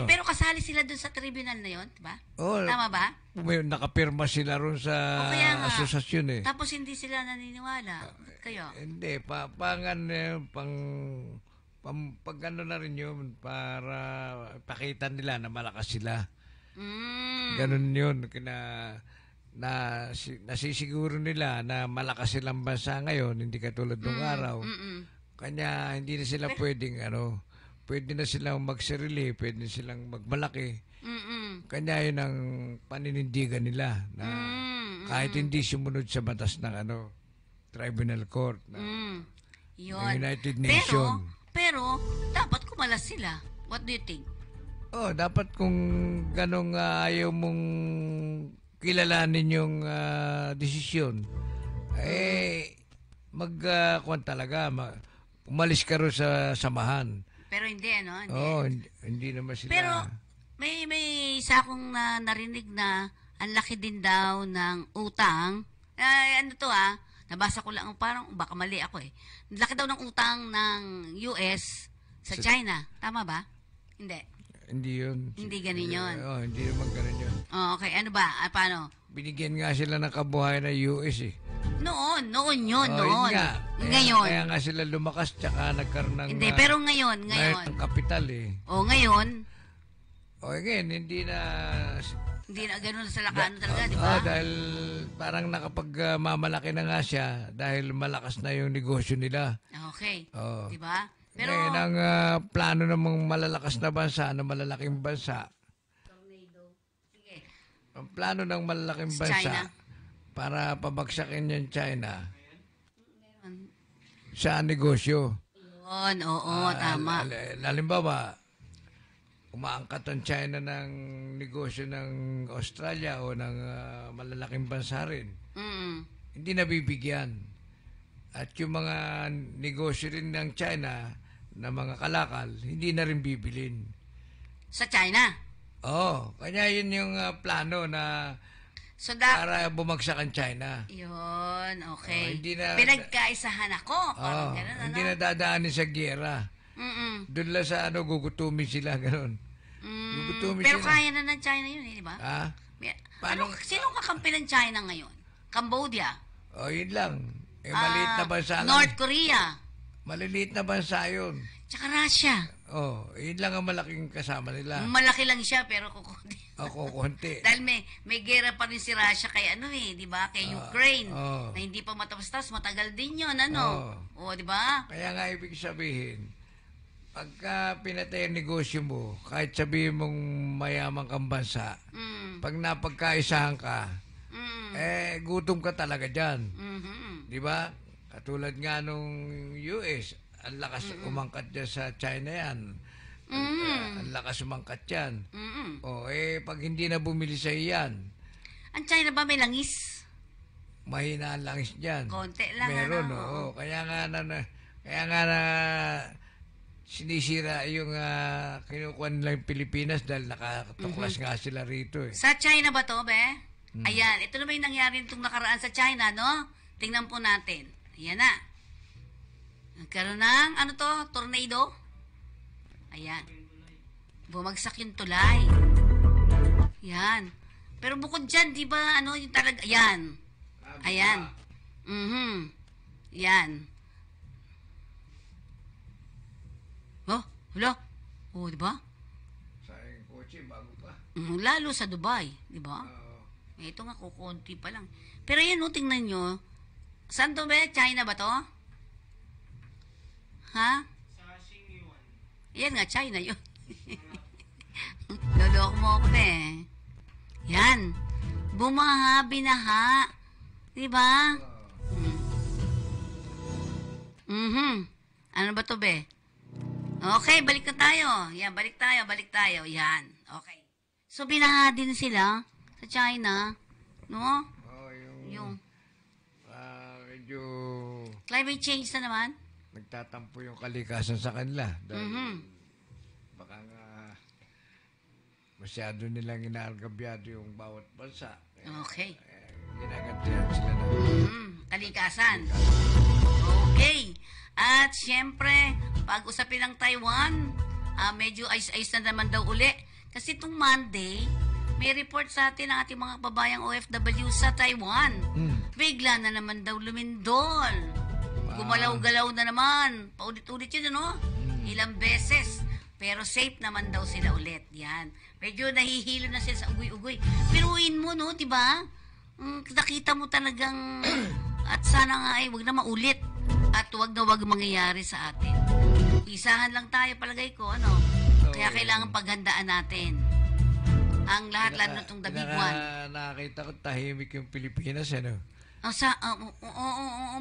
pero kasali sila dun sa tribunal na yun, di ba? Tama ba? May nakapirma sila ron sa asosasyon Tapos hindi sila naniniwala. Kayo? Hindi, pag na rin yun para pakita nila na malakas sila. Ganun yun. Nasisiguro nila na malakas silang bansa ngayon, hindi katulad ng araw. Kanya hindi na sila pwedeng pwede na silang magsarili, pwede silang magmalaki. Kanya yun ang paninindigan nila na kahit hindi sumunod sa batas ng tribunal court ng United Nations. Pero dapat kumalas sila. What do you think? Dapat kung ganong ayaw mong kilalanin yung desisyon, umalis ka rin sa samahan. Pero hindi, Hindi naman sila. Pero may isa akong narinig na ang laki din daw ng utang. Nabasa ko lang, parang baka mali ako laki daw ng utang ng US sa China. Tama ba? Hindi. Hindi yun. Hindi ganun yun. Hindi naman ganun yun. Okay, ano ba? Paano? Binigyan nga sila ng kabuhayan ng US Noon yun. Yun nga. Ngayon. Kaya nga sila lumakas tsaka nagkaroon ng... Hindi, pero ngayon. ng kapital ngayon. Ngayon, hindi na... Hindi na ganun sa lakano talaga, di ba? Dahil parang nakapagmamalaki na nga siya dahil malakas na yung negosyo nila. Okay. Di ba? Pero, Ngayon, ang plano ng mga malalakas na bansa, na malalaking bansa, sige, ang plano ng malalaking China. bansa para pabagsakin yung China sa negosyo. Yun, oo, tama. Halimbawa, umaangkat ang China ng negosyo ng Australia o ng malalaking bansa rin. Hindi nabibigyan. At yung mga negosyo rin ng China na mga kalakal, hindi na rin bibilin. Sa China? Oo. Kanya yun yung plano na para bumagsak ang China. Yun, okay. Hindi na, pinagkaisahan ako. Parang ganun, ano? Hindi na dadaanin sa giyera. Doon lang sa gugutumin sila, ganun. Gugutumin Pero sila. kaya na ng China yun, di ba? Sinong kakampi ng China ngayon? Cambodia? Yun lang. Maliit na bansa lang. North Korea? Maliliit na bansa yun. Tsaka Russia? Yun lang ang malaking kasama nila. Malaki lang siya, pero kukunti. Kukunti. Dahil may gera pa rin si Russia kay di ba? Kay Ukraine. Na hindi pa matapos-tapos, matagal din yun, di ba? Kaya nga ibig sabihin, pagka pinatay ang negosyo mo, kahit sabihin mong mayaman kang bansa, pag napagkaisahan ka, gutom ka talaga dyan. Di ba? Katulad nga nung US, ang lakas umangkat dyan sa China yan. Ang lakas umangkat yan. Pag hindi na bumili sa iyan. Ang China ba may langis? Mahina ang langis dyan. Konti lang. Meron, oo. Kaya nga na sinisira yung kinukuha nila yung Pilipinas dahil nakatuklas nga sila rito. Sa China ba to, be? Ayan, ito na ba yung nangyari nitong nakaraan sa China, no? Tingnan po natin. Ayan na. Nagkaroon ng, tornado? Ayan. Bumagsak yung tulay. Ayan. Pero bukod dyan, di ba, yung talaga, ayan. Ayan. Ayan. Wala. Di ba? Sa kotse, bago pa. Lalo sa Dubai, di ba? Ito nga, kukunti pa lang. Pero yan, tingnan nyo. Saan to ba? China ba to? Ha? Sa Xingyuan. Yan nga, China yun. Loloko mo ako Yan. Bumaha, binaha. Diba? Ano ba to, be? Okay, balik na tayo. Yan, balik tayo. Yan. Okay. So, binaha din sila sa China. No? Yung medyo climate change na naman. Nagtatampo yung kalikasan sa kanila. Dahil baka nga masyado nilang inaalgabyado yung bawat bansa. Okay. Ginagantihan sila na kalikasan. Okay. At syempre, pag-usapin ng Taiwan, medyo ayos-ayos na naman daw uli. Kasi itong Monday, may report sa atin ang ating mga babayang OFW sa Taiwan. Bigla na naman daw lumindol. Gumalaw-galaw na naman. Paulit-ulit yun, Ilang beses. Pero safe naman daw sila ulit. Yan. Medyo nahihilo na sila sa ugoy-ugoy. Piruin mo, diba? Nakita mo talagang at sana nga ay wag na maulit. At wag na wag mangyayari sa atin. Isahan lang tayo, palagay ko, Kaya kailangan paghandaan natin ang lahat-lahat na itong the big one. Nakakita ko tahimik yung Pilipinas,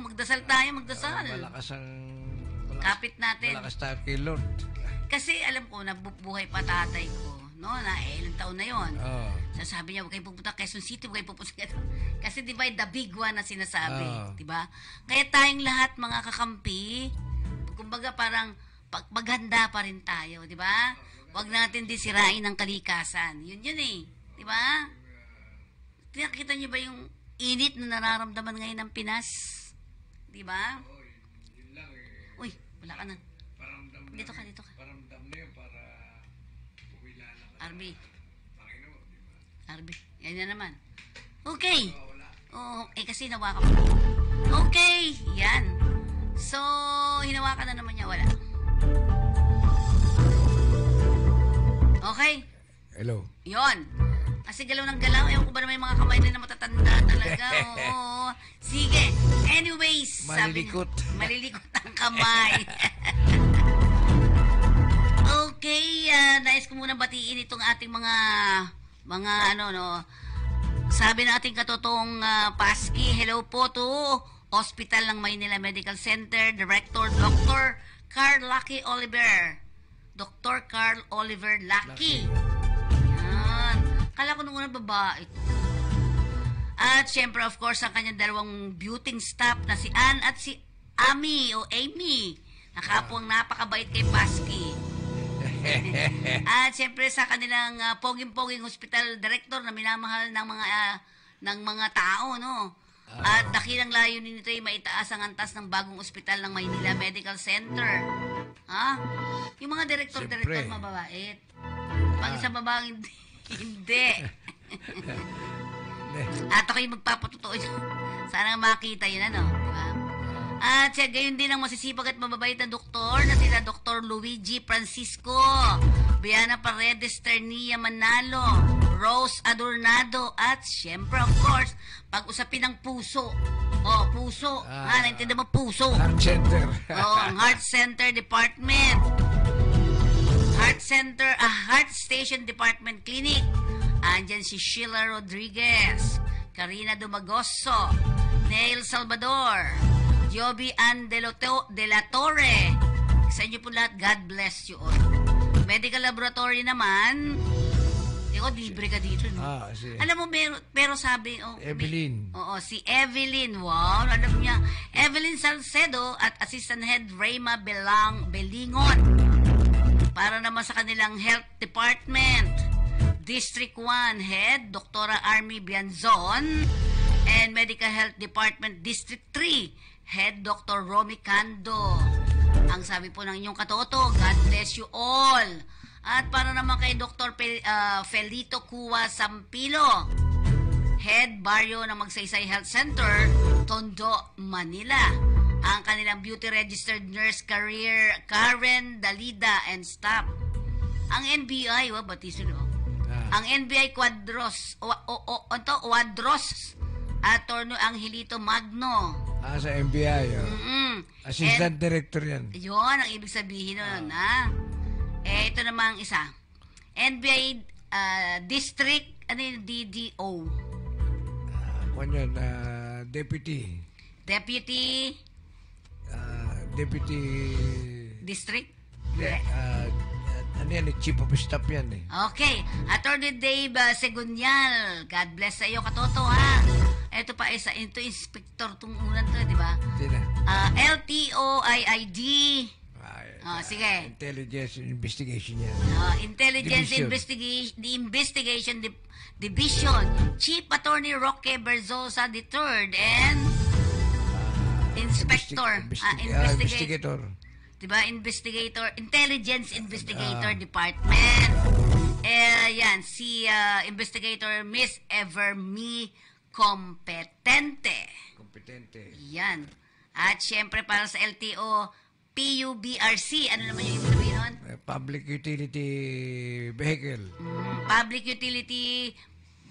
magdasal tayo, magdasal. Kapit natin. Malakas tayo kay Lord. Kasi alam ko, nabubuhay pa tatay ko, na ilang taon na yon. Sasabi niya, huwag kayong pupunta Quezon City, huwag kayong pupunta. Kasi di ba, the big one na sinasabi. Di ba? Kaya tayong lahat, mga kakampi, kumbaga parang maghanda pa rin tayo, di ba? Huwag natin disirain ang kalikasan. Yun di ba? Nakita niyo ba yung init na nararamdaman ngayon ng Pinas? Di ba? Uy, wala ka na. Dito ka. Paramdam na yun para umilala ka. Arby, yan na naman. Okay. Kasi hinawakan mo. Okay, yan. So, hinawakan na naman niya, wala. Okay. Hello. Yon. Kasi galaw ng galaw. Ewan ko ba naman yung mga kamay na matatanda talaga. Oo. Sige. Anyways. Malilikot. Malilikot ang kamay. nais ko muna batiin itong ating mga sabi ng ating katotong Paski, hello po to Hospital ng Maynila Medical Center, Director Dr. Carl Lucky Oliver. Dr. Carl Oliver Lucky. Yan. Kala ko nung una babae ito. At syempre, of course, ang kanyang dalawang beauty staff na si Ann at si Amy o Amy. Nakapong napakabait kay Paski. At syempre sa kanilang poging-poging hospital director na minamahal ng mga tao, no? At dakilang layunin nito ay maitaas ang antas ng bagong ospital ng Maynila Medical Center. Ha? Yung mga direktor mababait. Pag sa babang hindi. At ako'y magpapatutuo. Sana makita yun, ano? Diba? At siya, gayon din ang masisipag at mababait na doktor na sila Dr. Luigi Francisco, Biana Paredes Ternia Manalo, Rose Adornado, at syempre, of course, pag-usapin ng puso. Puso. Naintindihan mo, puso. Heart Center. Ang Heart Center Department. Heart Station Department Clinic. Andyan si Sheila Rodriguez, Karina Dumagoso, Neil Salvador, Joby Ann de la Torre. Sa inyo po lahat, God bless you all. Medical Laboratory naman, libre ka dito, no? Alam mo, pero sabi, Evelyn. Si Evelyn. Wow, alam niya. Evelyn Salcedo at Assistant Head Reyma Belingon. Para naman sa kanilang Health Department. District 1 Head, Dr. Army Bianzon. And Medical Health Department District 3 Head, Dr. Romy Cando. Ang sabi po ng inyong katoto, God bless you all. At para naman kay Dr. Felito Cuwa Sampilo, Head Barrio ng Magsaysay Health Center, Tondo, Manila. Ang kanilang beauty registered nurse career, Karen Dalida and staff. Ang NBI, ang NBI Quadros, Attorney Angelito Magno. Sa NBI. Assistant Director yan. Yun, ang ibig sabihin nun, ha? Ito namang isa. NBI District, DDO. Deputy. District? Chief of Staff yan eh. Okay. Attorney Dave Segunyal. God bless sa iyo, katoto, ha? Ito pa isa, ito inspector tong unan to, di ba? LTOIID. Sige. Intelligence Investigation yan. Intelligence Investigation Division. Chief Attorney Roque Berzosa III and Investigator. Diba? Intelligence Investigator Department. Yan, si Investigator Miss Everme Competente. Yan. At syempre para sa LTO, PUBRC. Ano naman yung ibig sabihin nun? Public Utility Vehicle. Public Utility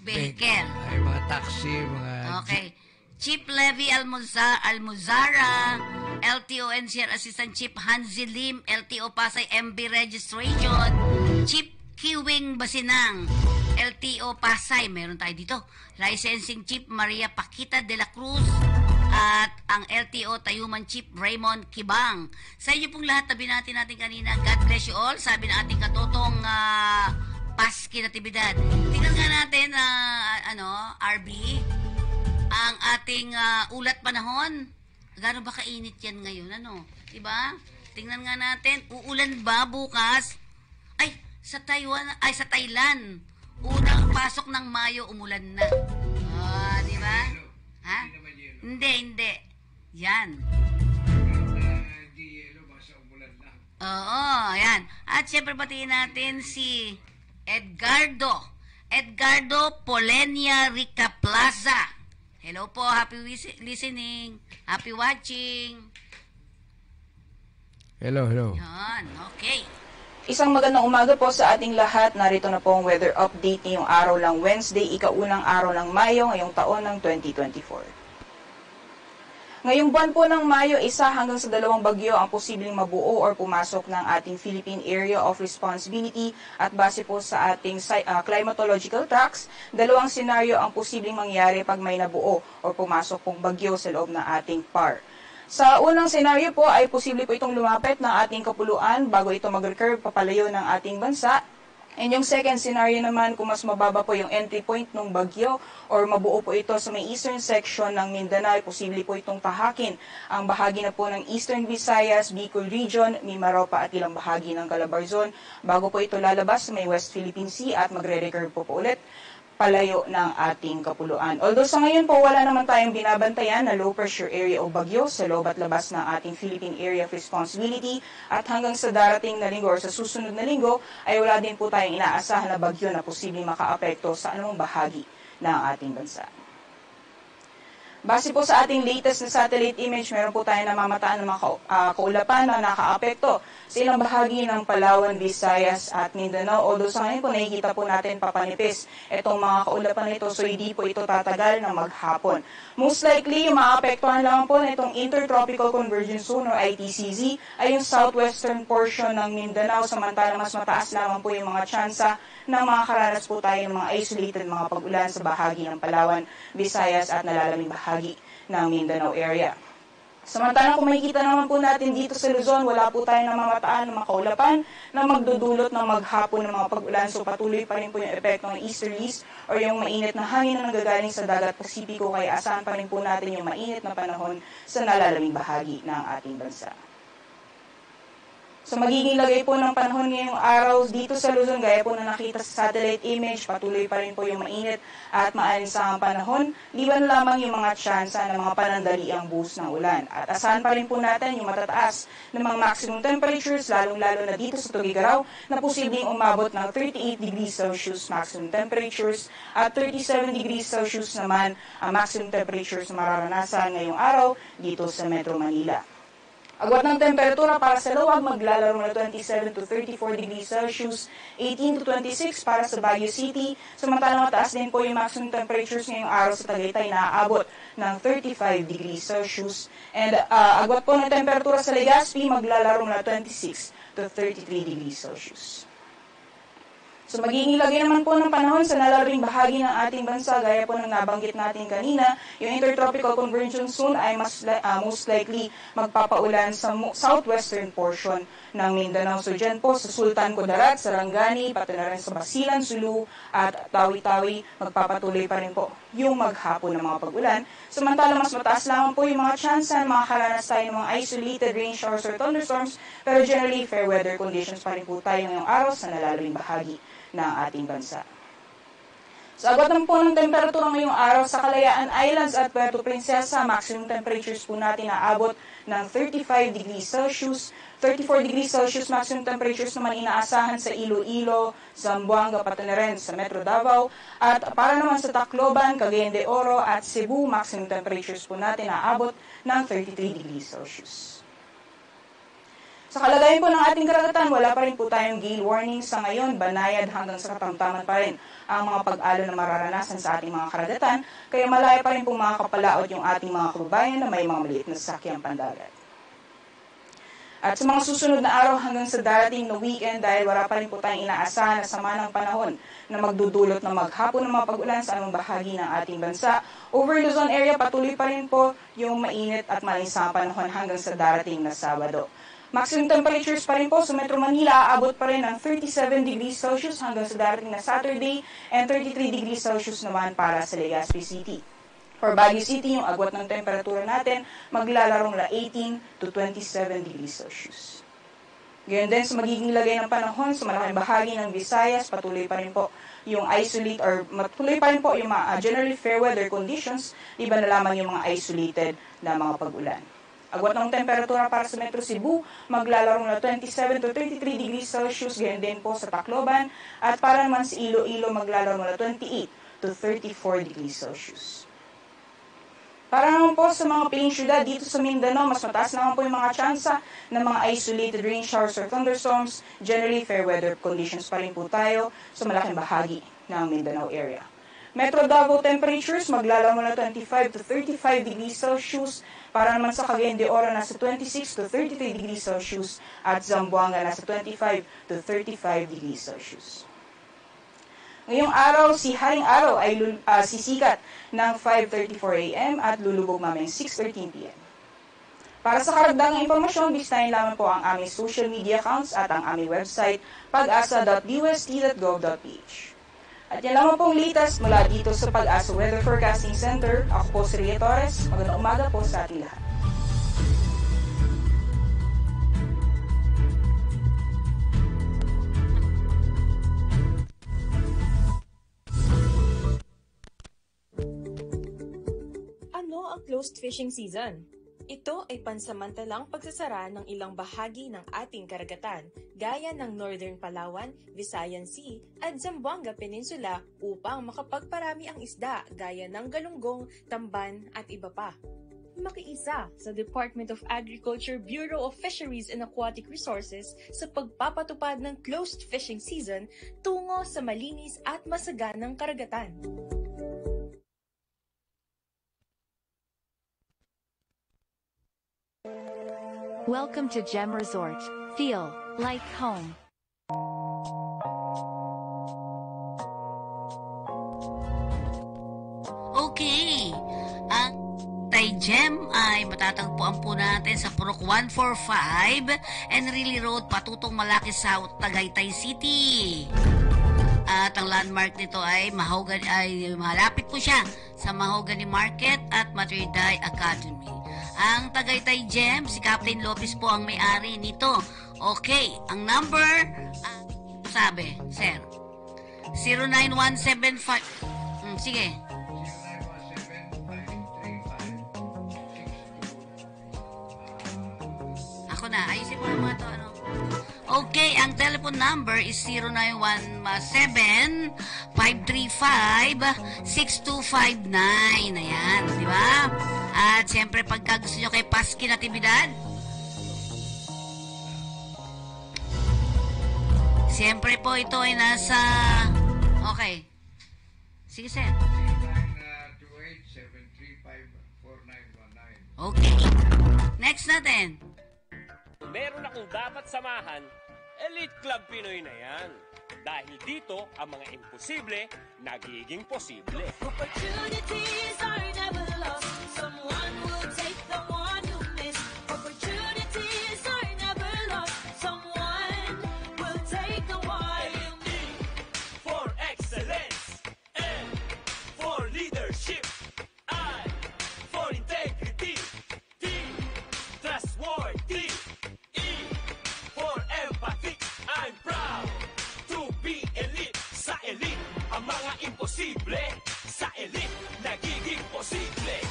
Vehicle. Ay, mga taxi, mga... Okay. Chief Levy Almuzara, LTO NCR Assistant Chief Hanzi Lim, LTO Pasay MB Registration, Chief Kiwing Basinang, LTO Pasay, meron tayo dito, Licensing Chief Maria Paquita de la Cruz, at ang LTO Tayuman Chief Raymond Kibang. Sa inyo pong lahat, tabi natin kanina, God bless you all, sabi ng ating katotong Paski Natividad. Tingnan nga natin, RB, ang ating ulat panahon. Gano'n ba kainit yan ngayon? Diba? Tingnan nga natin. Uulan ba bukas? Sa Thailand. Unang pasok ng Mayo, umulan na. Diba? Ha? Hindi. Yan. Oo, yan. At syempre batiin natin si Edgardo Polenia Rica Plaza. Hello po, happy listening, happy watching. Hello. Yan, okay. Isang magandang umaga po sa ating lahat. Narito na po ang weather update ngayong araw ng Wednesday, ikaunang araw ng Mayo ngayong taon ng 2024. Ngayong buwan po ng Mayo, 1 hanggang sa 2 bagyo ang posibleng mabuo or pumasok ng ating Philippine Area of Responsibility at base po sa ating climatological tracks, 2 senaryo ang posibleng mangyari pag may nabuo or pumasok pong bagyo sa loob ng ating PAR. Sa unang senaryo po ay posible po itong lumapit ng ating kapuluan bago ito mag-recurve papalayo ng ating bansa. And yung second scenario naman, kung mas mababa po yung entry point ng bagyo or mabuo po ito sa may eastern section ng Mindanao, posible po itong tahakin ang bahagi na po ng Eastern Visayas, Bicol Region, Mimaropa at ilang bahagi ng Calabarzon bago po ito lalabas sa may West Philippine Sea at magre-recurve po ulit palayo ng ating kapuluan. Although sa ngayon po wala naman tayong binabantayan na low pressure area o bagyo sa loob at labas ng ating Philippine Area of Responsibility at hanggang sa darating na linggo or sa susunod na linggo ay wala din po tayong inaasahan na bagyo na posibleng makaapekto sa anumang bahagi ng ating bansa. Base po sa ating latest na satellite image, meron po tayo namamataan ng mga kaulapan na nakaapekto sa ilang bahagi ng Palawan, Visayas at Mindanao. Although sa ngayon po nakikita po natin papanipis itong mga kaulapan nito, so hindi po ito tatagal na maghapon. Most likely, yung maapektuhan lang po na itong Intertropical Convergence Zone or ITCZ ay yung southwestern portion ng Mindanao, samantalang mas mataas lamang po yung mga tsansa na makakaranas po tayo ng mga isolated mga pag-ulan sa bahagi ng Palawan, Visayas at nalalamig bahagi ng Mindanao area. Samantalang kung makikita naman po natin dito sa Luzon, wala po tayong namamataan ng mga kaulapan na magdudulot ng maghapon ng mga pag-ulan. So patuloy pa rin po yung epekto ng easterlies or yung mainit na hangin na nanggagaling sa dagat Pasipiko, kaya asahan pa rin po natin yung mainit na panahon sa nalalamig bahagi ng ating bansa. So magiging lagay po ng panahon ngayong araw dito sa Luzon, gaya po na nakita sa satellite image, patuloy pa rin po yung mainit at maalinsahang panahon, liban lamang yung mga tsansa ng mga panandaliang buhos ng ulan. At asahan pa rin po natin yung matataas ng mga maximum temperatures, lalong-lalo na dito sa Tugigaraw, na posibleng umabot ng 38 degrees Celsius maximum temperatures at 37 degrees Celsius naman ang maximum temperatures na mararanasan ngayong araw dito sa Metro Manila. Agwat ng temperatura para sa Lawag, maglalaro na 27 to 34 degrees Celsius, 18 to 26 para sa Baguio City. Samantalang mataas din po yung maximum temperatures ngayong araw sa Tagaytay na aabot ng 35 degrees Celsius. And agwat po ng temperatura sa Legazpi, maglalaro na 26 to 33 degrees Celsius. So magiging lagay naman po ng panahon sa nalalamig bahagi ng ating bansa, gaya po ng nabanggit natin kanina, yung Intertropical Convergence Zone ay most likely magpapaulan sa southwestern portion ng Mindanao. So dyan po sa Sultan Kudarat, Sarangani, pati na rin sa Basilan, Sulu at Tawi-Tawi, magpapatuloy pa rin po yung maghapon ng mga pag-ulan. Samantalang mas mataas lamang po yung mga tsansa na makakaranas tayo ng mga isolated rain showers or thunderstorms, pero generally fair weather conditions pa rin po tayo ngayong araw sa nalalamig bahagi ng ating bansa. Sa agwat ng po ng temperatura ngayong araw sa Kalayaan Islands at Puerto Princesa, maximum temperatures po natin naabot ng 35 degrees Celsius, 34 degrees Celsius maximum temperatures naman inaasahan sa Iloilo, Zamboanga, pati na rin sa Metro Davao, at para naman sa Tacloban, Cagayan de Oro at Cebu, maximum temperatures po natin naabot ng 33 degrees Celsius. Sa kalagayan po ng ating karagatan, wala pa rin po tayong gale warning sa ngayon, banayad hanggang sa katamtaman pa rin ang mga pag-alo na mararanasan sa ating mga karagatan, kaya malaya pa rin po makakapalaot yung ating mga kababayan na may mga maliit na sasakyang pandagat. At sa mga susunod na araw hanggang sa darating na weekend, dahil wala pa rin po tayong inaasahan na sama ng panahon na magdudulot ng maghapon ng mga pag-ulan sa anong bahagi ng ating bansa, over Luzon area patuloy pa rin po yung mainit at malinsang panahon hanggang sa darating na Sabado. Maximum temperatures pa rin po sa Metro Manila, aabot pa rin ng 37 degrees Celsius hanggang sa darating na Saturday and 33 degrees Celsius naman para sa Legazpi City. For Baguio City, yung agwat ng temperatura natin, maglalarong na 18 to 27 degrees Celsius. Gayon din sa magiging lagay ng panahon sa malaking bahagi ng Visayas, patuloy pa rin po yung patuloy pa rin po yung mga generally fair weather conditions, iba na lamang yung mga isolated na mga pag-ulan. Agwat ng temperatura para sa Metro Cebu, maglalaro na 27 to 33 degrees Celsius, ganyan din po sa Tacloban, at para naman sa Iloilo, maglalaro na 28 to 34 degrees Celsius. Para naman po sa mga piling syudad dito sa Mindanao, mas mataas naman po yung mga tsansa ng mga isolated rain showers or thunderstorms. Generally, fair weather conditions pa rin po tayo sa malaking bahagi ng Mindanao area. Metro Davao temperatures maglalaro na 25 to 35 degrees Celsius, para naman sa Cagayan de Oro nasa 26 to 33 degrees Celsius at Zamboanga nasa 25 to 35 degrees Celsius. Ngayong araw, si Haring Araw ay sisikat ng 5:34 a.m. at lulubog mamayang 6:13 p.m. Para sa karagdagang impormasyon, bisitahin lamang po ang aming social media accounts at ang aming website pag-asa.dust.gov.ph. At yan lamang pong latest mula dito sa Pag-asa Weather Forecasting Center. Ako po si Rhea Torres. Magandang umaga po sa ating lahat. Ano ang closed fishing season? Ito ay pansamantalang pagsasara ng ilang bahagi ng ating karagatan, gaya ng Northern Palawan, Visayan Sea, at Zamboanga Peninsula upang makapagparami ang isda gaya ng galunggong, tamban at iba pa. Makiisa sa Department of Agriculture Bureau of Fisheries and Aquatic Resources sa pagpapatupad ng closed fishing season tungo sa malinis at masaganang karagatan. Welcome to Gem Resort. Feel like home. Okay. Ang Tay Gem ay matatagpuan po natin sa Purok 145 Enrile Road, patutong Malaki South, Tagaytay City. At ang landmark nito ay malapit po siya sa Mahogany Market at Matriday Academy. Ang Tagaytay Gem, si Captain Lopez po ang may-ari nito. Okay, ang number, sabi, sir, 09175, sige. Ako na, ayusin mo naman ito, ano. Okay, ang telephone number is 0917-535-6259. Ayan, di ba? At siyempre, pagka gusto nyo kay Paski Natividad, siyempre po ito ay nasa... Okay. Sige, sir. 0928-735-4919. Okay. Next natin. Meron akong dapat samahan, Elite Club Pinoy na yan. Dahil dito, ang mga imposible, nagiging posible. Opportunities are never lost. Someone will take the one you miss. Opportunities are never lost. Someone will take the one you miss. For excellence, N for leadership, I for integrity, T trustworthy, E for empathy. I'm proud to be elite. Sa elite, ang mga imposible. Sa elite, nagiging posible.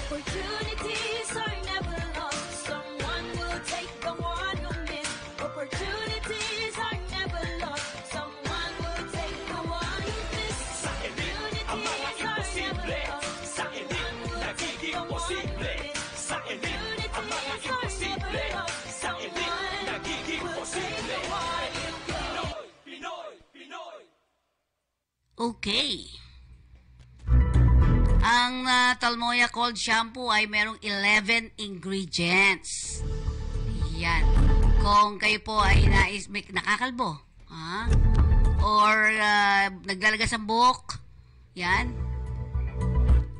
Opportunities are never lost. Someone will take the one you miss. Opportunities are never lost. Someone will take the one you miss. Sa elite, ang mga imposible. Sa elite, nagiging posible. Sa elite, ang mga imposible. Sa elite, nagiging posible. Pinoy, Pinoy, Pinoy. Okay. Ang Talmoya Cold Shampoo ay merong 11 ingredients. Yan. Kung kayo po ay nakakalbo, or naglalagas ang buhok, yan.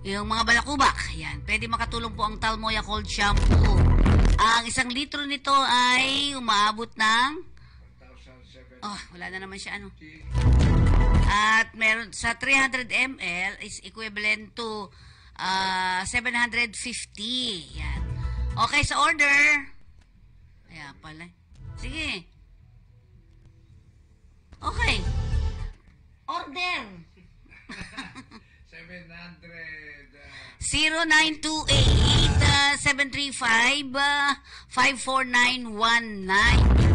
Yung mga balakubak, yan. Pwede makatulong po ang Talmoya Cold Shampoo. Ang 1 litro nito ay umaabot ng... wala na naman siya, ano. At meron sa 300 ml is equivalent to 750. Yan. Okay, sa order. Ayan pala. Sige. Okay. Order. 0928-735-54919.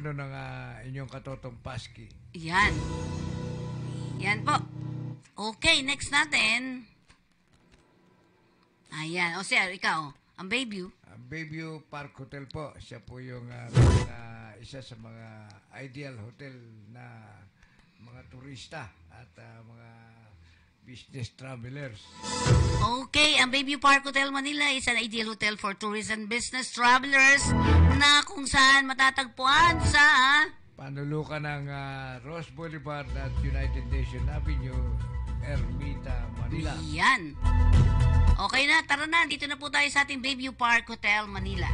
Ano ng inyong katotong Paski. Yan. Yan po. Okay, next natin. Ayan. O sir, ikaw. Ang Bayview. Ang Bayview Park Hotel po. Siya po yung isa sa mga ideal hotel na mga turista at mga business travelers. Okay, ang Bayview Park Hotel Manila is an ideal hotel for tourists and business travelers na kung saan matatagpuan sa Panulukan ng Ross Boulevard at United Nation Avenue, Ermita, Manila. Yan. Okay na, tara na. Dito na po tayo sa ating Bayview Park Hotel Manila.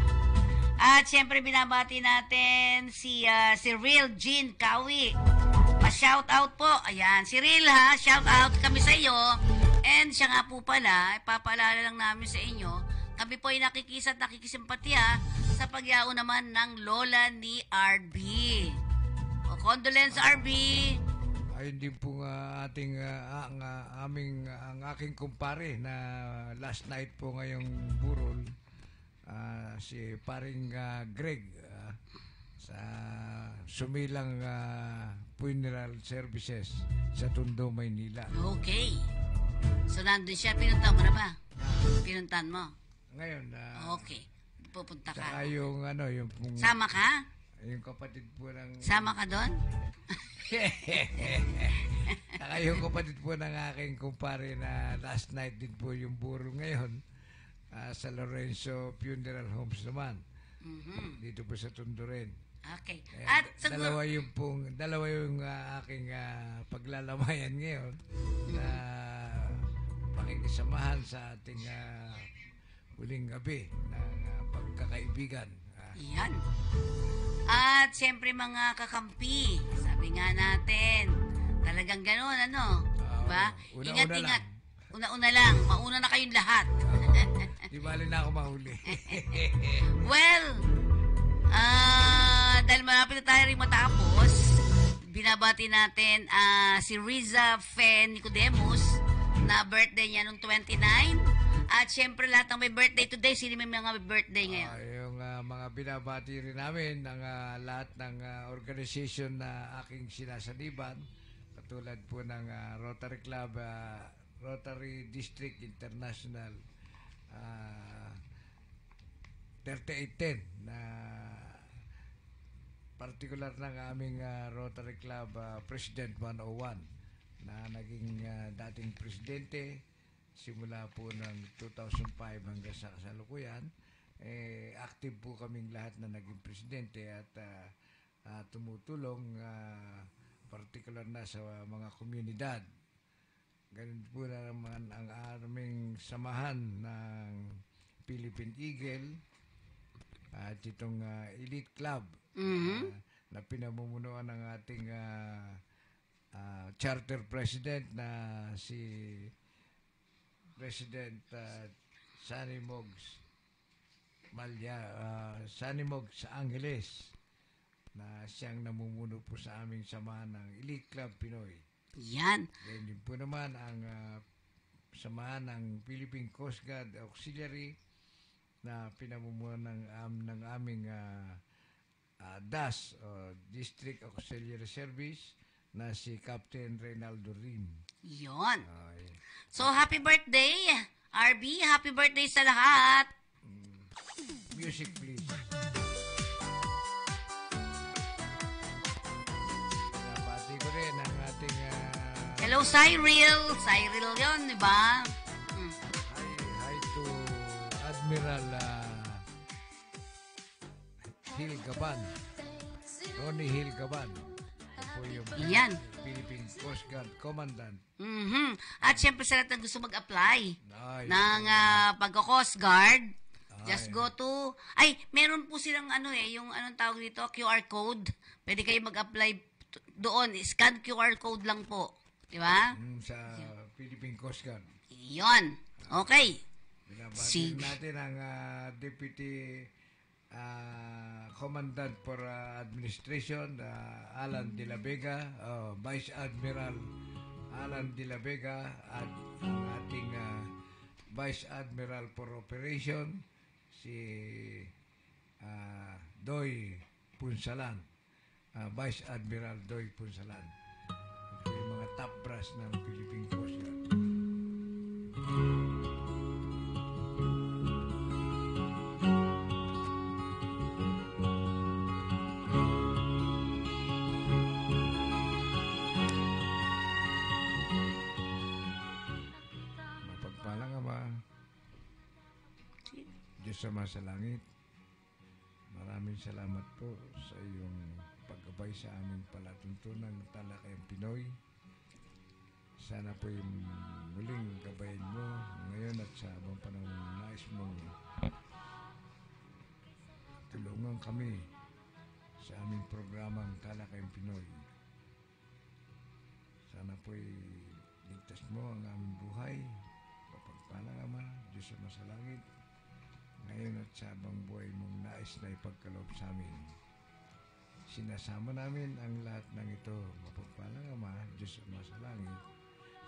At syempre binabati natin si Real Jean Kawi. Pa-shout out po. Ayan, si Real ha, shout out kami sa iyo. And siya nga po pala, ipapaalala lang namin sa inyo, kami po ay nakikisa at nakikisimpatya sa pagyao naman ng lola ni RB. O condolence RB. Ayun din po ating ang aking kumpare na last night po ngayong burol, si paring Greg sa Sumilang Funeral Services sa Tondo, Maynila. Okay. So nandun siya, pinuntahan mo na ba? Pinuntahan mo? Ngayon. Okay. Pupunta ka. Saka yung sama ka? Yung kapatid po ng... Sama ka doon? Saka yung kapatid po ng aking kumpare na last night din po yung buro ngayon sa Lorenzo Funeral Homes naman. Dito po sa Tondo rin. Okay. At dalawa yung aking paglalamayan ngayon na pakikisamahan sa ating huling gabi ng pagkakaibigan. Yan. At siyempre mga kakampi, sabi nga natin, talagang gano'n, ano? Diba? Ingat-ingat. Una-una lang. Mauna na kayong lahat. Di bali na ako mahuli. Well, dahil malapit na tayo rin matapos, binabati natin si Riza Fe Nicodemus na birthday niya nung 29. At syempre lahat ng may birthday today, sino may mga birthday ngayon? Yung mga binabati rin namin ng lahat ng organization na aking sinasaniban, katulad po ng Rotary Club, Rotary District International 3810 na particular ng aming Rotary Club President 101 na naging dating presidente simula po ng 2005 hanggang sa kasalukuyan. Active po kaming lahat na naging presidente at tumutulong particular na sa mga komunidad. Ganun po na naman ang aming samahan ng Philippine Eagle at itong Elite Club na pinamumunuan ng ating charter president na si President Sunny Mogs Sunny Mogs Angeles, na siyang namumuno po sa aming samahan ng Elite Club Pinoy. Yan. Then din po naman ang samahan ng Philippine Coast Guard Auxiliary na pinamumunuan ng aming DAS District Auxiliary Service na si Captain Reynaldo Rim. Yon. So, happy birthday, RB. Happy birthday sa lahat. Music, please. Napati ko rin ang ating... Hello, Cyril. Cyril yun, di ba? Hi to Admiral Hill Gaban. Ronnie Hill Gaban. Yan. Philippine Coast Guard Commandant. At syempre sa lahat na gusto mag-apply ng pagka-Coast Guard, just go to... Ay, meron po silang yung anong tawag dito, QR code. Pwede kayo mag-apply doon. Scan QR code lang po. Di ba? Sa Philippine Coast Guard. Yun. Okay. Binabati natin ang Deputy Commandant for Administration, Alan De La Vega, Vice Admiral Alan De La Vega, at ang ating Vice Admiral for Operation, si Doy Punsalan, Vice Admiral Doy Punsalan. Ito yung mga top brass ng Philippine Coast Guard. Ama sa langit, maraming salamat po sa iyong paggabay sa aming palatuntunan ng Talakayang Pinoy. Sana po yung muling gabayin mo ngayon at sa abang panahon nais mong tulungan kami sa aming programang Talakayang Pinoy. Sana po'y ligtas mo ang aming buhay. Mapagpalang Ama, Diyos Ama sa langit, ngayon at sa abang buhay mong nais na ipagkaloob sa amin. Sinasama namin ang lahat ng ito. Mapagpalang Ama, Diyos Ama sa langit,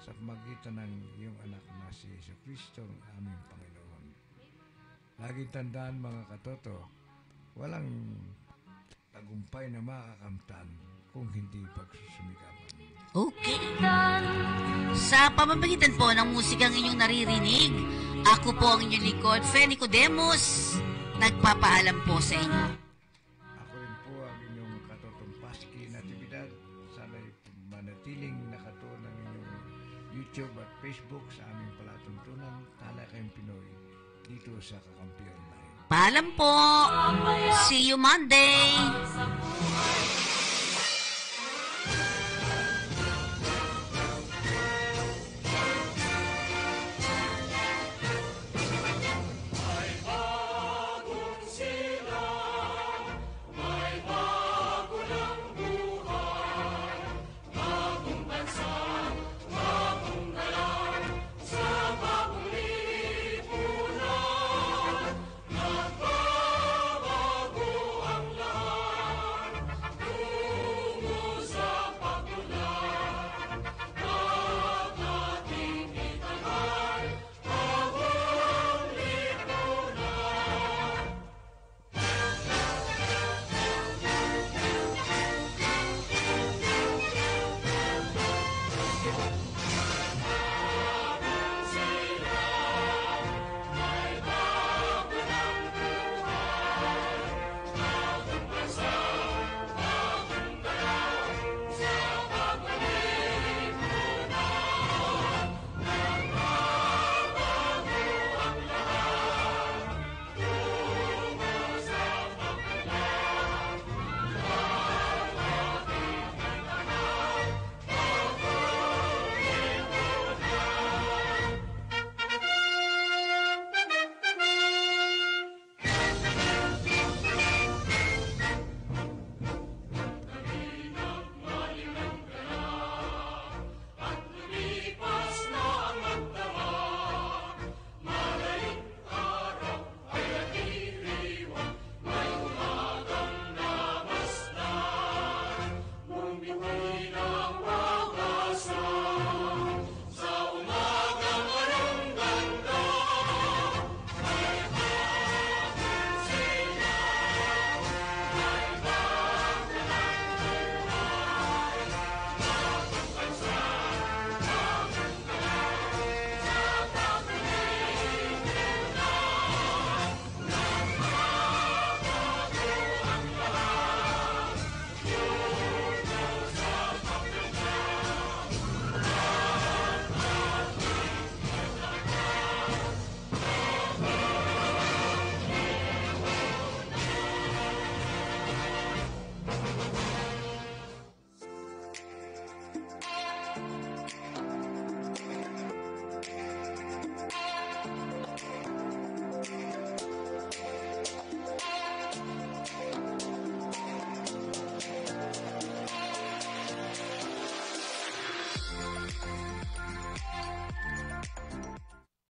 sa pamagitan ng iyong anak na si Jesucristo, ang aming Panginoon. Lagi tandaan mga katoto, walang tagumpay na makakamtan kung hindi pagsusumikapan. Okay. Sa pamamagitan po ng musikang inyong naririnig, ako po ang inyong lingkod, Fe Nicodemus, nagpapaalam po sa inyo. Ako rin po ang inyong katotong Paski Natividad. Sana'y manatiling nakatuon ng inyong YouTube at Facebook sa aming palatuntunan, Talakayang Pinoy, dito sa Kakampi Online. Paalam po. See you Monday.